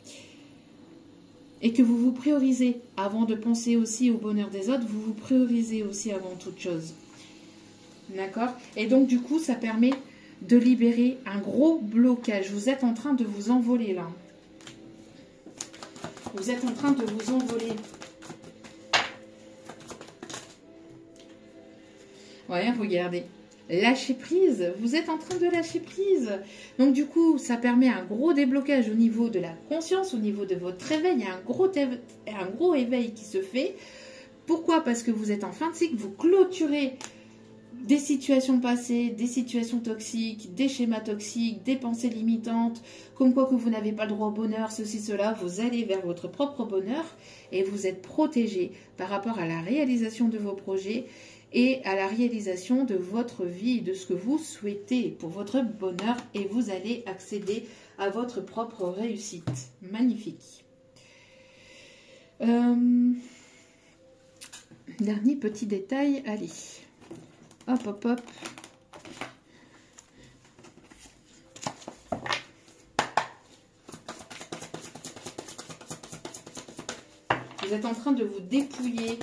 Et que vous vous priorisez avant de penser aussi au bonheur des autres, vous vous priorisez aussi avant toute chose. D'accord? Et donc, du coup, ça permet de libérer un gros blocage. Vous êtes en train de vous envoler, là. Vous êtes en train de vous envoler. Ouais, regardez. lâcher prise. Vous êtes en train de lâcher prise. Donc du coup, ça permet un gros déblocage au niveau de la conscience, au niveau de votre réveil. Il y a un gros éveil qui se fait. Pourquoi? Parce que vous êtes en fin de cycle, vous clôturez des situations passées, des situations toxiques, des schémas toxiques, des pensées limitantes, comme quoi que vous n'avez pas le droit au bonheur, ceci, cela. Vous allez vers votre propre bonheur et vous êtes protégé par rapport à la réalisation de vos projets et à la réalisation de votre vie, de ce que vous souhaitez pour votre bonheur, et vous allez accéder à votre propre réussite. Magnifique. Dernier petit détail, allez. Hop, hop, hop. Vous êtes en train de vous dépouiller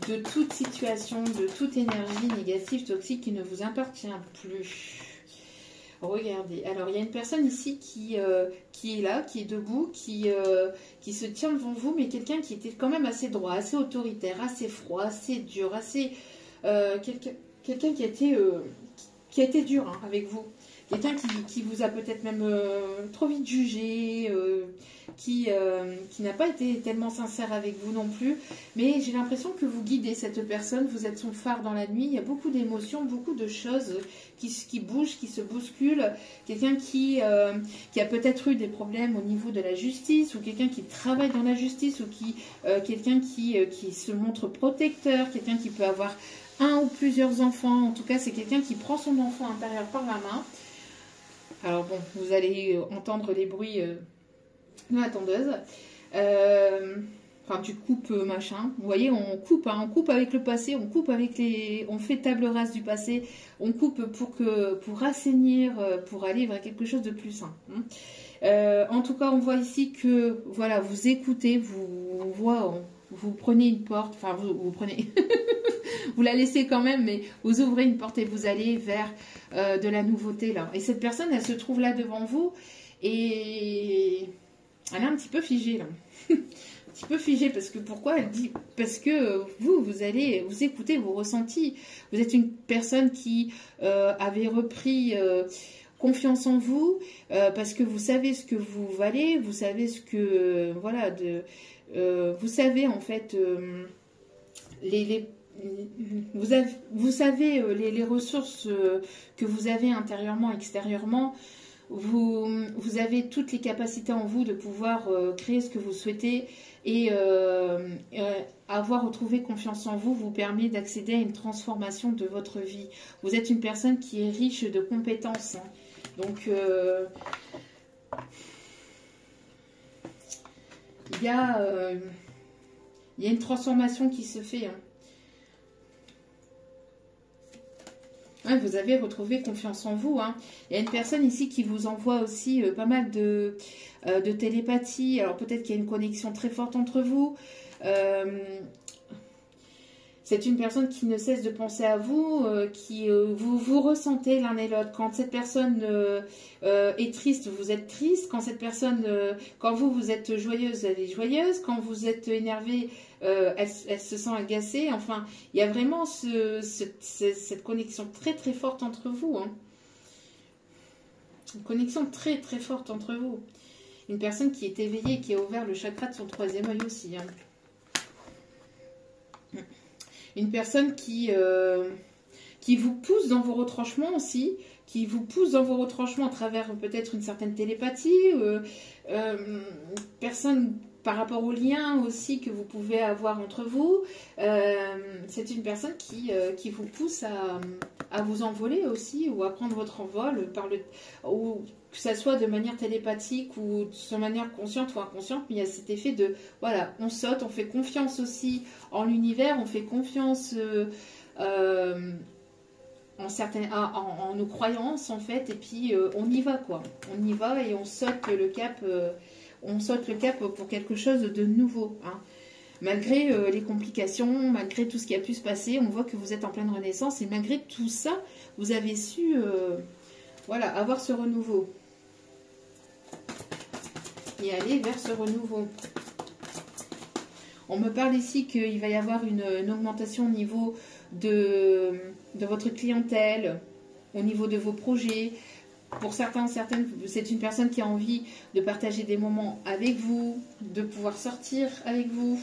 de toute situation, de toute énergie négative, toxique qui ne vous appartient plus. Regardez. Alors, il y a une personne ici qui est là, qui est debout, qui se tient devant vous, mais quelqu'un qui était quand même assez droit, assez autoritaire, assez froid, assez dur, assez... quelqu'un qui a été dur, hein, avec vous. Quelqu'un qui vous a peut-être même trop vite jugé, qui n'a pas été tellement sincère avec vous non plus. Mais j'ai l'impression que vous guidez cette personne, vous êtes son phare dans la nuit. Il y a beaucoup d'émotions, beaucoup de choses qui bougent, qui se bousculent. Quelqu'un qui a peut-être eu des problèmes au niveau de la justice, ou quelqu'un qui travaille dans la justice, ou quelqu'un qui se montre protecteur, quelqu'un qui peut avoir un ou plusieurs enfants. En tout cas, c'est quelqu'un qui prend son enfant intérieur par la main. Alors bon, vous allez entendre les bruits de la tondeuse. Enfin, du coupe machin. Vous voyez, on coupe, hein, on coupe avec le passé, on coupe avec on fait table rase du passé, on coupe pour assainir, pour aller vers quelque chose de plus sain. En tout cas, on voit ici que, voilà, vous écoutez, vous prenez une porte, enfin, vous prenez... vous la laissez quand même, mais vous ouvrez une porte et vous allez vers de la nouveauté là. Et cette personne, elle se trouve là devant vous et elle est un petit peu figée là. Un petit peu figée parce que pourquoi? Elle dit parce que vous allez vous écouter vos ressentis. Vous êtes une personne qui avait repris confiance en vous parce que vous savez ce que vous valez, vous savez ce que voilà vous savez en fait vous savez les ressources que vous avez intérieurement, extérieurement. Vous avez toutes les capacités en vous de pouvoir créer ce que vous souhaitez, et avoir retrouvé confiance en vous permet d'accéder à une transformation de votre vie. Vous êtes une personne qui est riche de compétences. Hein. Donc, il y a une transformation qui se fait. Hein. Ouais, vous avez retrouvé confiance en vous. Hein. Il y a une personne ici qui vous envoie aussi pas mal de télépathie. Alors peut-être qu'il y a une connexion très forte entre vous. C'est une personne qui ne cesse de penser à vous, vous ressentez l'un et l'autre. Quand cette personne est triste, vous êtes triste. Quand cette personne, quand vous êtes joyeuse, elle est joyeuse. Quand vous êtes énervé, elle se sent agacée. Enfin, il y a vraiment cette connexion très très forte entre vous. Hein. Une connexion très très forte entre vous. Une personne qui est éveillée, qui a ouvert le chakra de son troisième œil aussi. Hein. Une personne qui vous pousse dans vos retranchements aussi, qui vous pousse dans vos retranchements à travers peut-être une certaine télépathie, personne par rapport aux liens aussi que vous pouvez avoir entre vous. C'est une personne qui vous pousse à vous envoler aussi, ou à prendre votre envol, ou que ça soit de manière télépathique ou de manière consciente ou inconsciente, mais il y a cet effet de, voilà, on saute, on fait confiance aussi en l'univers, on fait confiance en nos croyances en fait, et puis on y va quoi, on y va et on saute le cap, pour quelque chose de nouveau. Hein. Malgré les complications, malgré tout ce qui a pu se passer, on voit que vous êtes en pleine renaissance, et malgré tout ça, vous avez su voilà, avoir ce renouveau. Et aller vers ce renouveau. On me parle ici qu'il va y avoir une augmentation au niveau de votre clientèle. au niveau de vos projets. Pour certains, certaines, c'est une personne qui a envie de partager des moments avec vous, de pouvoir sortir avec vous.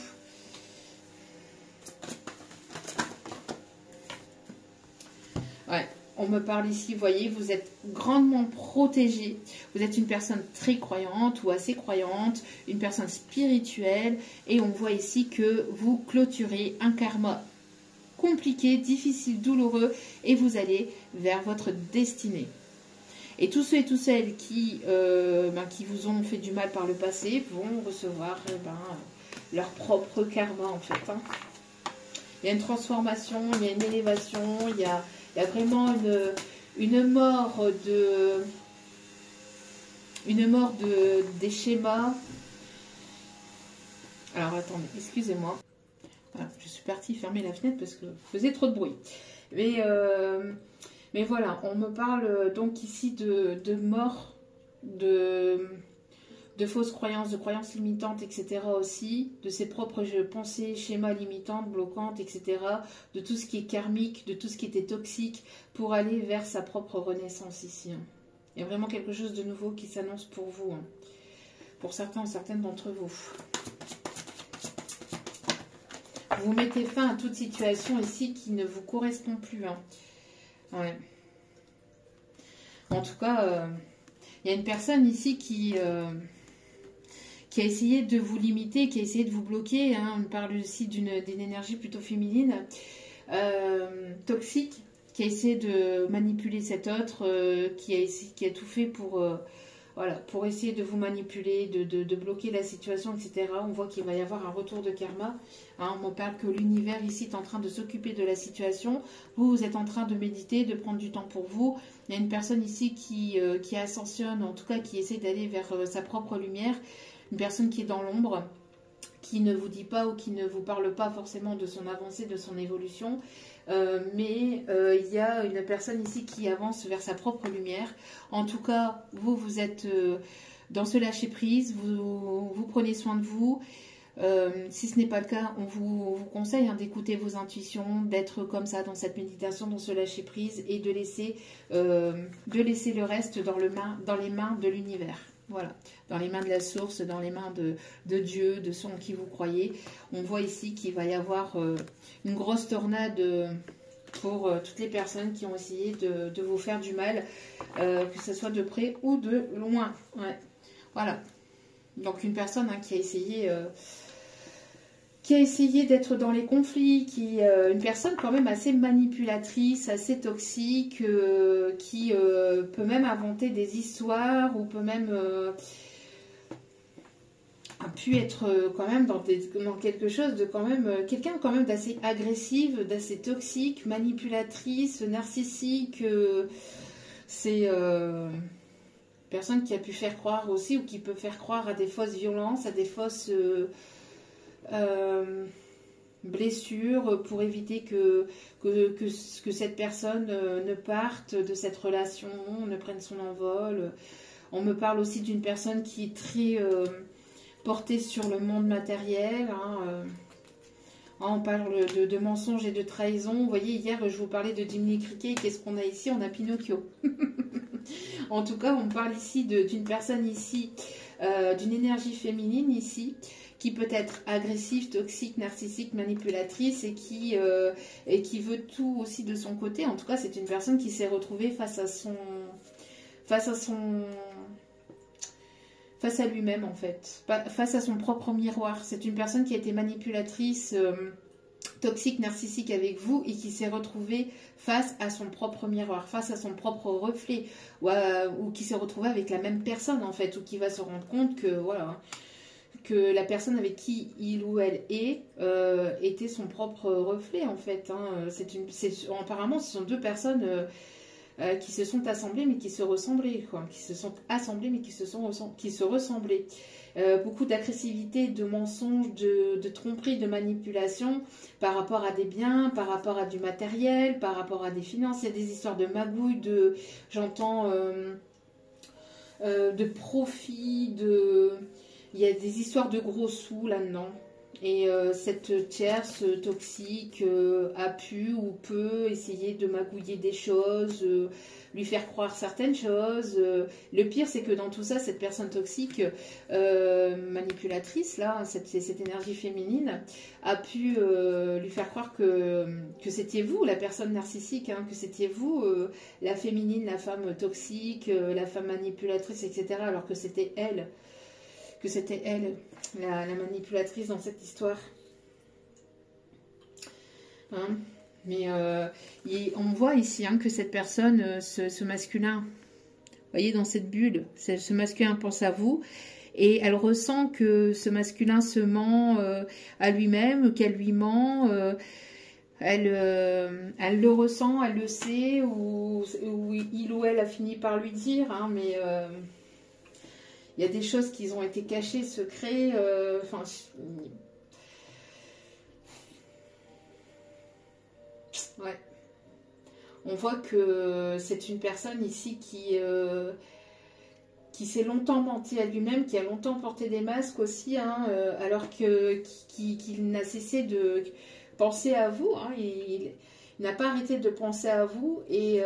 Ouais, on me parle ici, vous voyez, vous êtes grandement protégé. Vous êtes une personne très croyante ou assez croyante, une personne spirituelle. Et on voit ici que vous clôturez un karma compliqué, difficile, douloureux. Et vous allez vers votre destinée. Et tous ceux et toutes celles qui vous ont fait du mal par le passé vont recevoir leur propre karma en fait. Hein. Il y a une transformation, il y a une élévation, il y a vraiment une mort des schémas. Alors attendez, excusez-moi. Voilà, je suis partie fermer la fenêtre parce que faisait trop de bruit. Mais voilà, on me parle donc ici de mort, de fausses croyances, de croyances limitantes, etc. aussi, de ses propres pensées, schémas limitantes, bloquantes, etc. De tout ce qui est karmique, de tout ce qui était toxique, pour aller vers sa propre renaissance ici. Hein. Il y a vraiment quelque chose de nouveau qui s'annonce pour vous, hein. Pour certains ou certaines d'entre vous. Vous mettez fin à toute situation ici qui ne vous correspond plus. Hein. Ouais. En tout cas, il y a une personne ici qui a essayé de vous limiter, qui a essayé de vous bloquer. Hein. On parle aussi d'une énergie plutôt féminine, toxique, qui a essayé de manipuler cet autre, qui a tout fait pour, voilà, pour essayer de vous manipuler, de bloquer la situation, etc. On voit qu'il va y avoir un retour de karma. Hein, on me parle que l'univers ici est en train de s'occuper de la situation. Vous êtes en train de méditer, de prendre du temps pour vous. Il y a une personne ici qui ascensionne, en tout cas qui essaie d'aller vers sa propre lumière. Une personne qui est dans l'ombre, qui ne vous dit pas ou qui ne vous parle pas forcément de son avancée, de son évolution. Mais il y a une personne ici qui avance vers sa propre lumière. En tout cas, vous êtes dans ce lâcher-prise, vous prenez soin de vous. Si ce n'est pas le cas, on vous conseille d'écouter vos intuitions, d'être comme ça dans cette méditation, dans ce lâcher-prise et de laisser le reste dans les mains de l'univers. Voilà, dans les mains de la source, dans les mains de Dieu, de son qui vous croyez. On voit ici qu'il va y avoir une grosse tornade pour toutes les personnes qui ont essayé de vous faire du mal, que ce soit de près ou de loin. Ouais. Voilà. Donc une personne qui a essayé d'être dans les conflits, une personne quand même assez manipulatrice, assez toxique, qui peut même inventer des histoires ou peut même a pu être quand même dans quelque chose de quand même quelqu'un quand même d'assez agressive, d'assez toxique, manipulatrice, narcissique. C'est personne qui a pu faire croire aussi ou qui peut faire croire à des fausses violences, à des fausses blessures pour éviter que cette personne ne parte de cette relation, ne prenne son envol. On me parle aussi d'une personne qui est très portée sur le monde matériel. On parle de mensonges et de trahison. Vous voyez, hier, je vous parlais de Jiminy Cricket. Qu'est-ce qu'on a ici? On a Pinocchio. En tout cas, on parle ici d'une personne ici, d'une énergie féminine ici, qui peut être agressive, toxique, narcissique, manipulatrice et qui veut tout aussi de son côté. En tout cas, c'est une personne qui s'est retrouvée face à lui-même en fait, face à son propre miroir. C'est une personne qui a été manipulatrice, toxique, narcissique avec vous et qui s'est retrouvée face à son propre miroir, face à son propre reflet, ou qui s'est retrouvée avec la même personne en fait, ou qui va se rendre compte que voilà, que la personne avec qui il ou elle était son propre reflet en fait. Apparemment, ce sont deux personnes qui se sont assemblées mais qui se ressemblaient, quoi. Qui se sont assemblées mais qui se ressemblaient. Beaucoup d'agressivité, de mensonges, de tromperies, de manipulation par rapport à des biens, par rapport à du matériel, par rapport à des finances. Il y a des histoires de magouilles, j'entends de profit, il y a des histoires de gros sous là-dedans. Et cette tierce toxique a pu ou peut essayer de magouiller des choses, lui faire croire certaines choses. Le pire, c'est que dans tout ça, cette personne toxique, manipulatrice, là, cette énergie féminine, a pu lui faire croire que c'était vous, la personne narcissique, hein, que c'était vous, la féminine, la femme toxique, la femme manipulatrice, etc., alors que c'était elle. La manipulatrice dans cette histoire. Hein, mais on voit ici hein, que cette personne, ce masculin, vous voyez, dans cette bulle, ce masculin pense à vous et elle ressent que ce masculin se ment à lui-même, qu'elle lui ment. Elle le ressent, elle le sait, ou il ou elle a fini par lui dire, hein, mais il y a des choses qui ont été cachées, secrets. Enfin, ouais. On voit que c'est une personne ici qui s'est longtemps menti à lui-même, qui a longtemps porté des masques aussi, hein, alors qu'il n'a cessé de penser à vous. Hein, il n'a pas arrêté de penser à vous et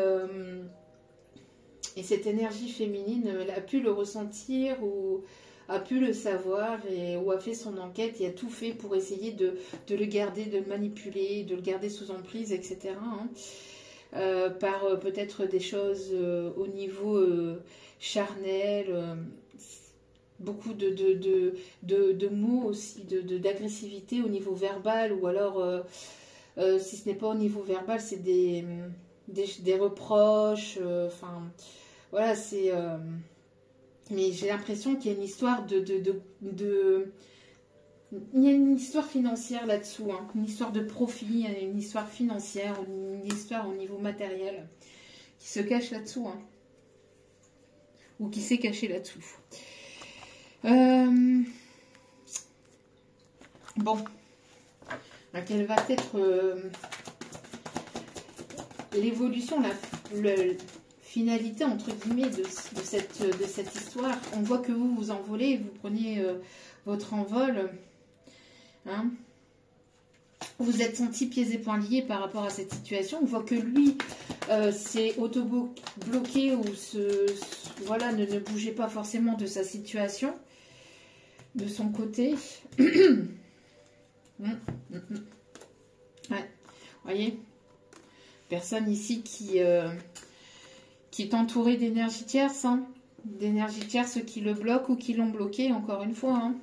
cette énergie féminine, elle a pu le ressentir ou a pu le savoir ou a fait son enquête et a tout fait pour essayer de le garder, de le manipuler, de le garder sous emprise, etc. Hein. Par peut-être des choses au niveau charnel, beaucoup de mots aussi, d'agressivité au niveau verbal, ou alors, si ce n'est pas au niveau verbal, c'est des reproches, enfin, voilà, c'est... mais j'ai l'impression qu'il y a une histoire il y a une histoire financière là-dessous, hein, une histoire de profit, une histoire financière, une histoire au niveau matériel qui se cache là-dessous, hein, ou qui s'est caché là-dessous. Bon, quelle va être l'évolution, la finalité entre guillemets de cette histoire. On voit que vous vous envolez, vous prenez votre envol. Hein, vous êtes senti pieds et poings liés par rapport à cette situation. On voit que lui s'est auto-bloqué ou voilà, ne bougeait pas forcément de sa situation, de son côté. Ouais. Voyez, personne ici qui est entourée d'énergie tierce, hein, d'énergie tierce qui le bloque ou qui l'ont bloqué, encore une fois. Hein.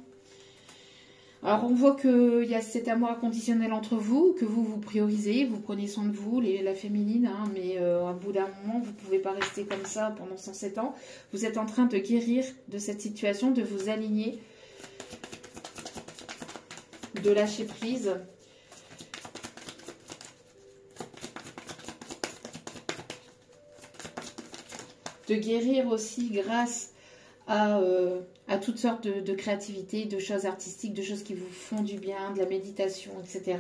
Alors, on voit qu'il y a cet amour inconditionnel entre vous, que vous priorisez, vous prenez soin de vous, la féminine, hein, mais à bout d'un moment, vous ne pouvez pas rester comme ça pendant 107 ans. Vous êtes en train de guérir de cette situation, de vous aligner, de lâcher prise. De guérir aussi grâce à toutes sortes de créativité, de choses artistiques, de choses qui vous font du bien, de la méditation, etc.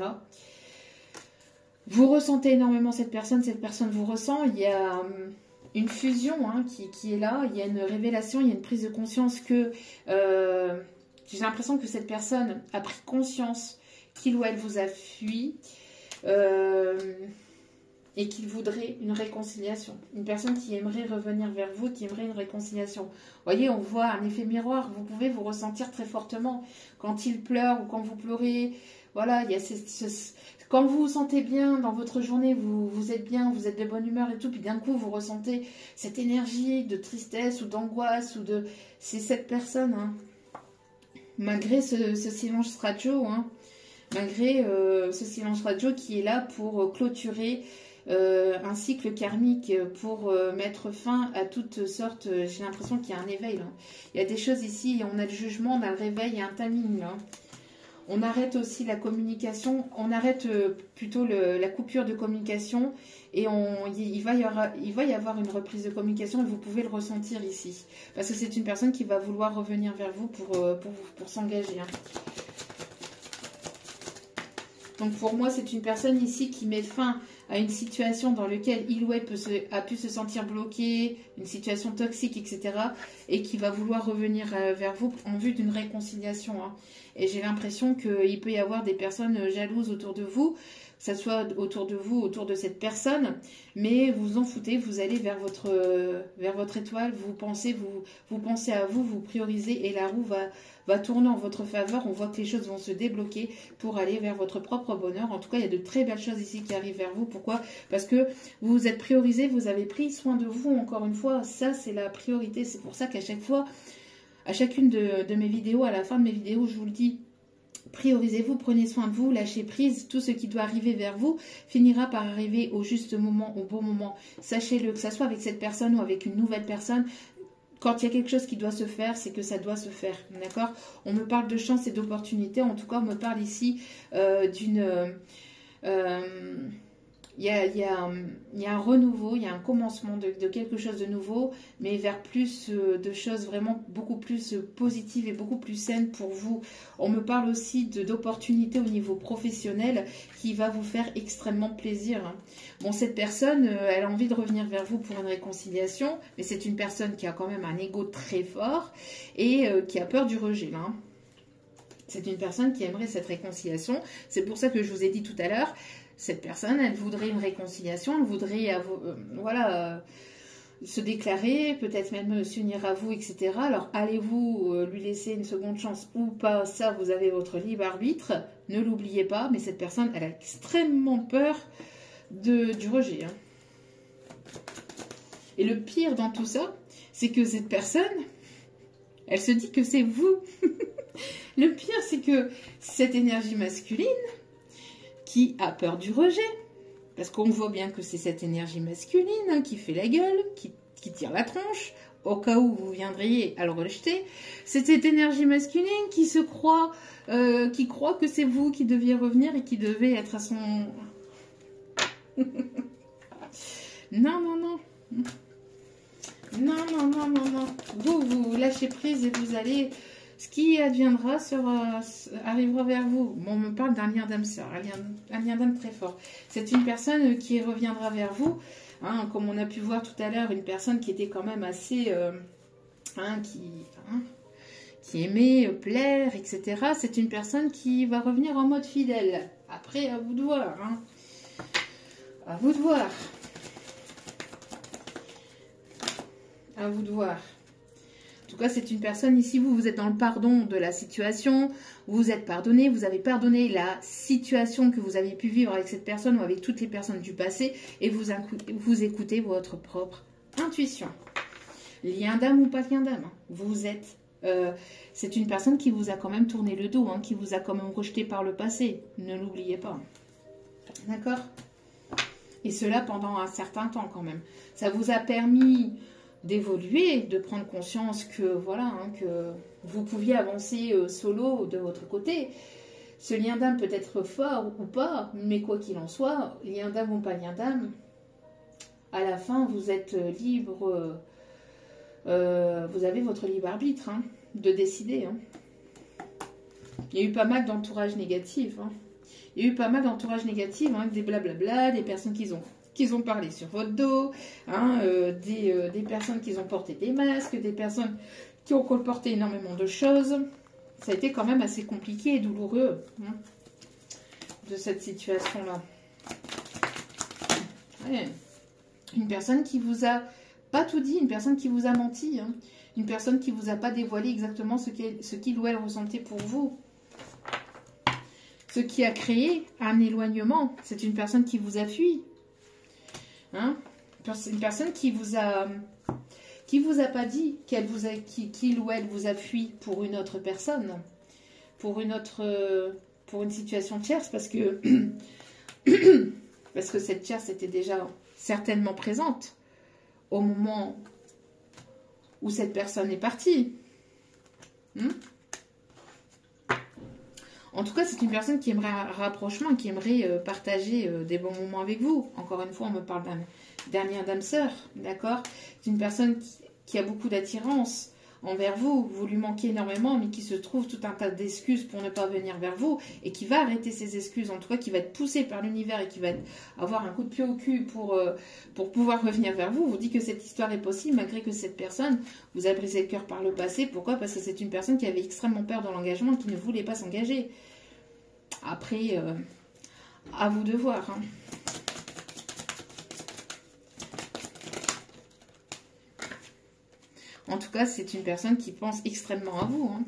Vous ressentez énormément cette personne vous ressent. Il y a une fusion hein, qui est là, il y a une révélation, il y a une prise de conscience que j'ai l'impression que cette personne a pris conscience qu'il ou elle vous a fui. Et qu'il voudrait une réconciliation. Une personne qui aimerait revenir vers vous, qui aimerait une réconciliation. Vous voyez, on voit un effet miroir. Vous pouvez vous ressentir très fortement quand il pleure ou quand vous pleurez. Voilà, il y a quand vous vous sentez bien dans votre journée, vous êtes bien, vous êtes de bonne humeur et tout, puis d'un coup, vous ressentez cette énergie de tristesse ou d'angoisse ou de... C'est cette personne, hein. Malgré ce silence radio, hein. Malgré ce silence radio qui est là pour clôturer un cycle karmique, pour mettre fin à toutes sortes. J'ai l'impression qu'il y a un éveil là. Il y a des choses ici, on a le jugement, on a le réveil, il y a un timing là. On arrête aussi la communication, on arrête plutôt la coupure de communication et il va y avoir une reprise de communication et vous pouvez le ressentir ici. Parce que c'est une personne qui va vouloir revenir vers vous pour s'engager. Hein. Donc pour moi, c'est une personne ici qui met fin à une situation dans laquelle il ou elle a pu se sentir bloqué, une situation toxique, etc. Et qui va vouloir revenir vers vous en vue d'une réconciliation. Hein. Et j'ai l'impression qu'il peut y avoir des personnes jalouses autour de vous, que ce soit autour de vous, autour de cette personne, mais vous en foutez, vous allez vers votre étoile, vous pensez à vous, vous priorisez et la roue va tourner en votre faveur. On voit que les choses vont se débloquer pour aller vers votre propre bonheur. En tout cas, il y a de très belles choses ici qui arrivent vers vous. Pourquoi? Parce que vous vous êtes priorisé, vous avez pris soin de vous. Encore une fois, ça c'est la priorité. C'est pour ça qu'à chaque fois, à chacune de mes vidéos, à la fin de mes vidéos, je vous le dis, priorisez-vous, prenez soin de vous, lâchez prise, tout ce qui doit arriver vers vous finira par arriver au juste moment, au bon moment. Sachez-le, que ce soit avec cette personne ou avec une nouvelle personne, quand il y a quelque chose qui doit se faire, c'est que ça doit se faire, d'accord? On me parle de chance et d'opportunité, en tout cas on me parle ici d'une... Il y a un renouveau, il y a un commencement de quelque chose de nouveau, mais vers plus de choses vraiment beaucoup plus positives et beaucoup plus saines pour vous. On me parle aussi d'opportunités au niveau professionnel qui va vous faire extrêmement plaisir. Bon, cette personne, elle a envie de revenir vers vous pour une réconciliation, mais c'est une personne qui a quand même un ego très fort et qui a peur du rejet, là. C'est une personne qui aimerait cette réconciliation. C'est pour ça que je vous ai dit tout à l'heure, cette personne, elle voudrait une réconciliation, elle voudrait se déclarer, peut-être même s'unir à vous, etc. Alors, allez-vous lui laisser une seconde chance ou pas? Ça, vous avez votre libre arbitre. Ne l'oubliez pas, mais cette personne, elle a extrêmement peur du rejet. Et le pire dans tout ça, c'est que cette personne, elle se dit que c'est vous. Le pire, c'est que cette énergie masculine qui a peur du rejet, parce qu'on voit bien que c'est cette énergie masculine qui fait la gueule, qui tire la tronche, au cas où vous viendriez à le rejeter, c'est cette énergie masculine qui croit que c'est vous qui deviez revenir et qui devez être à son... Non, non, non. Non, non, non, non, non. Vous lâchez prise et vous allez... Ce qui adviendra arrivera vers vous. Bon, on me parle d'un lien d'âme sœur, un lien d'âme très fort. C'est une personne qui reviendra vers vous. Hein, comme on a pu voir tout à l'heure, une personne qui était quand même assez... qui aimait plaire, etc. C'est une personne qui va revenir en mode fidèle. Après, à vous de voir. Hein. À vous de voir. À vous de voir. En tout cas, c'est une personne, ici, vous êtes dans le pardon de la situation, vous êtes pardonné, vous avez pardonné la situation que vous avez pu vivre avec cette personne ou avec toutes les personnes du passé et vous écoutez votre propre intuition. Lien d'âme ou pas lien d'âme, hein. Vous êtes... c'est une personne qui vous a quand même tourné le dos, hein, qui vous a quand même rejeté par le passé. Ne l'oubliez pas. D'accord? Et cela pendant un certain temps quand même. Ça vous a permis... d'évoluer, de prendre conscience que voilà, hein, que vous pouviez avancer solo de votre côté. Ce lien d'âme peut être fort ou pas, mais quoi qu'il en soit, lien d'âme ou pas lien d'âme, à la fin vous êtes libre, vous avez votre libre arbitre, hein, de décider. Hein. Il y a eu pas mal d'entourage négatif. Hein. Il y a eu pas mal d'entourage négatif, hein, des blablabla, des personnes qui ont parlé sur votre dos, hein, des personnes qui ont porté des masques, des personnes qui ont colporté énormément de choses. Ça a été quand même assez compliqué et douloureux, hein, de cette situation-là. Ouais. Une personne qui vous a pas tout dit, une personne qui vous a menti, hein, une personne qui vous a pas dévoilé exactement ce qu'il ou elle ressentait pour vous. Ce qui a créé un éloignement, c'est une personne qui vous a fui. Hein? Une personne qui vous a pas dit qu'il ou elle vous a fui pour une autre personne, pour une situation tierce, parce que cette tierce était déjà certainement présente au moment où cette personne est partie. En tout cas, c'est une personne qui aimerait un rapprochement, qui aimerait partager des bons moments avec vous. Encore une fois, on me parle d'un lien d'âme sœur, d'accord? C'est une personne qui a beaucoup d'attirance envers vous, vous lui manquez énormément, mais qui se trouve tout un tas d'excuses pour ne pas venir vers vous, et qui va arrêter ses excuses, en tout cas qui va être poussé par l'univers et qui va avoir un coup de pied au cul pour pouvoir revenir vers vous, vous dit que cette histoire est possible, malgré que cette personne vous a brisé le cœur par le passé. Pourquoi? Parce que c'est une personne qui avait extrêmement peur de l'engagement, qui ne voulait pas s'engager. Après, à vous de voir, hein. En tout cas, c'est une personne qui pense extrêmement à vous, hein.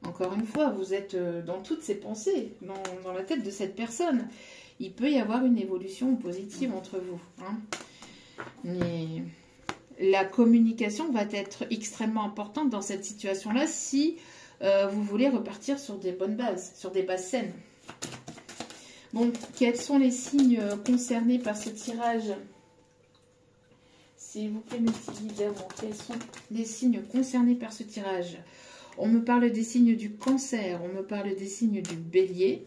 Encore une fois, vous êtes dans toutes ses pensées, dans la tête de cette personne. Il peut y avoir une évolution positive entre vous, hein. Mais la communication va être extrêmement importante dans cette situation-là si vous voulez repartir sur des bonnes bases, sur des bases saines. Bon, quels sont les signes concernés par ce tirage ? S'il vous plaît, mes petits guides d'amour, quels sont les signes concernés par ce tirage? On me parle des signes du Cancer, on me parle des signes du Bélier.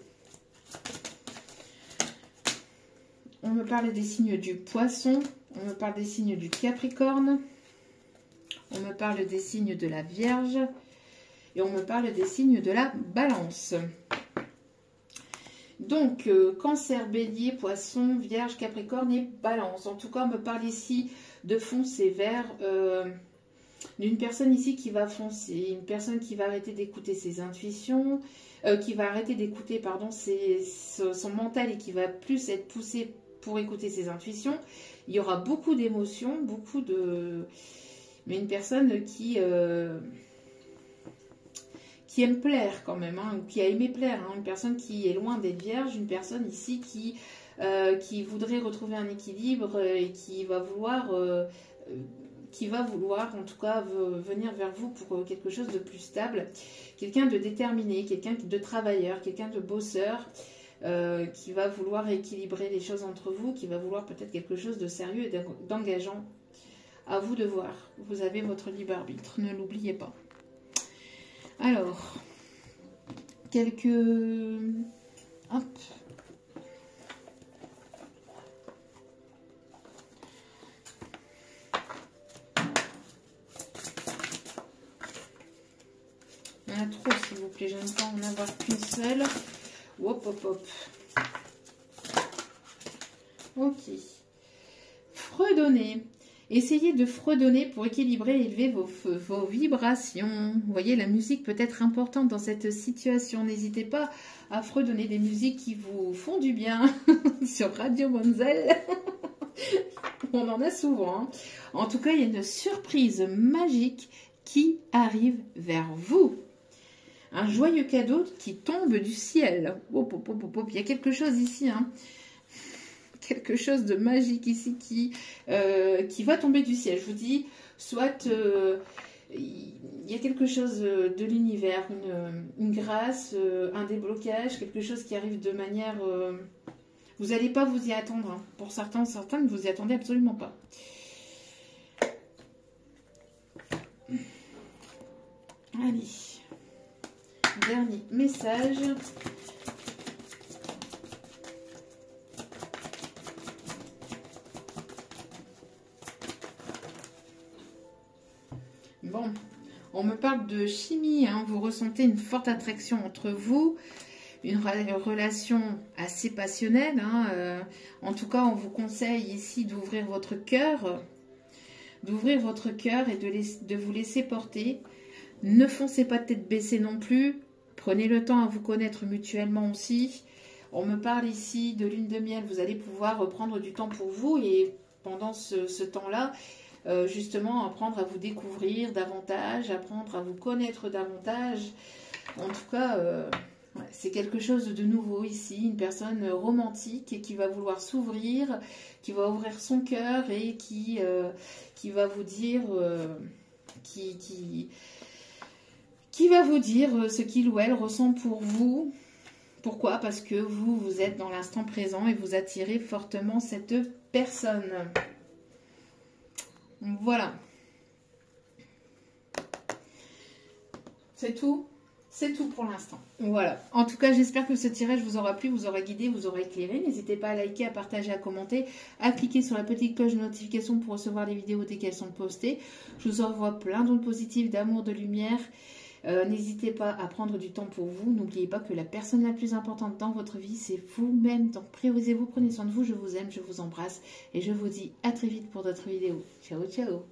On me parle des signes du Poisson, on me parle des signes du Capricorne. On me parle des signes de la Vierge. Et on me parle des signes de la Balance. Donc, Cancer, Bélier, Poisson, Vierge, Capricorne et Balance. En tout cas, on me parle ici de foncer vers d'une personne ici qui va foncer, une personne qui va arrêter d'écouter ses intuitions, qui va arrêter d'écouter, pardon, son mental et qui va plus être poussé pour écouter ses intuitions. Il y aura beaucoup d'émotions, beaucoup de... Mais une personne qui aime plaire quand même, hein, qui a aimé plaire, hein, une personne qui est loin des vierges, une personne ici qui voudrait retrouver un équilibre et qui va vouloir en tout cas venir vers vous pour quelque chose de plus stable, quelqu'un de déterminé, quelqu'un de travailleur, quelqu'un de bosseur, qui va vouloir équilibrer les choses entre vous, qui va vouloir peut-être quelque chose de sérieux et d'engageant. À vous de voir, vous avez votre libre arbitre, ne l'oubliez pas. Alors, quelques... Hop. Il y en a trop, s'il vous plaît, je n'aime pas en avoir qu'une seule. Hop, hop, hop. Ok. Fredonner. Essayez de fredonner pour équilibrer et élever vos vibrations. Vous voyez, la musique peut être importante dans cette situation. N'hésitez pas à fredonner des musiques qui vous font du bien sur Radio Monzel. On en a souvent, hein. En tout cas, il y a une surprise magique qui arrive vers vous. Un joyeux cadeau qui tombe du ciel. Hop, hop, hop, hop. Il y a quelque chose ici, hein. Quelque chose de magique ici qui va tomber du ciel. Je vous dis, soit il y a quelque chose de l'univers, une grâce, un déblocage, quelque chose qui arrive de manière... vous n'allez pas vous y attendre, hein. Pour certains, ne vous y attendez absolument pas. Allez. Dernier message. Bon, on me parle de chimie, hein. Vous ressentez une forte attraction entre vous, une relation assez passionnelle, hein. En tout cas, on vous conseille ici d'ouvrir votre cœur, et de vous laisser porter. Ne foncez pas de tête baissée non plus. Prenez le temps à vous connaître mutuellement aussi. On me parle ici de lune de miel. Vous allez pouvoir prendre du temps pour vous et pendant ce temps-là, justement, apprendre à vous découvrir davantage, apprendre à vous connaître davantage. En tout cas, ouais, c'est quelque chose de nouveau ici. Une personne romantique qui va vouloir s'ouvrir, qui va ouvrir son cœur et qui va vous dire... qui va vous dire ce qu'il ou elle ressent pour vous. Pourquoi? Parce que vous êtes dans l'instant présent et vous attirez fortement cette personne. Voilà. C'est tout. C'est tout pour l'instant. Voilà. En tout cas, j'espère que ce tirage vous aura plu, vous aura guidé, vous aura éclairé. N'hésitez pas à liker, à partager, à commenter, à cliquer sur la petite cloche de notification pour recevoir les vidéos dès qu'elles sont postées. Je vous envoie plein d'ondes positives, d'amour, de lumière. N'hésitez pas à prendre du temps pour vous. N'oubliez pas que la personne la plus importante dans votre vie, c'est vous-même. Donc priorisez-vous, prenez soin de vous. Je vous aime, je vous embrasse et je vous dis à très vite pour d'autres vidéos. Ciao, ciao.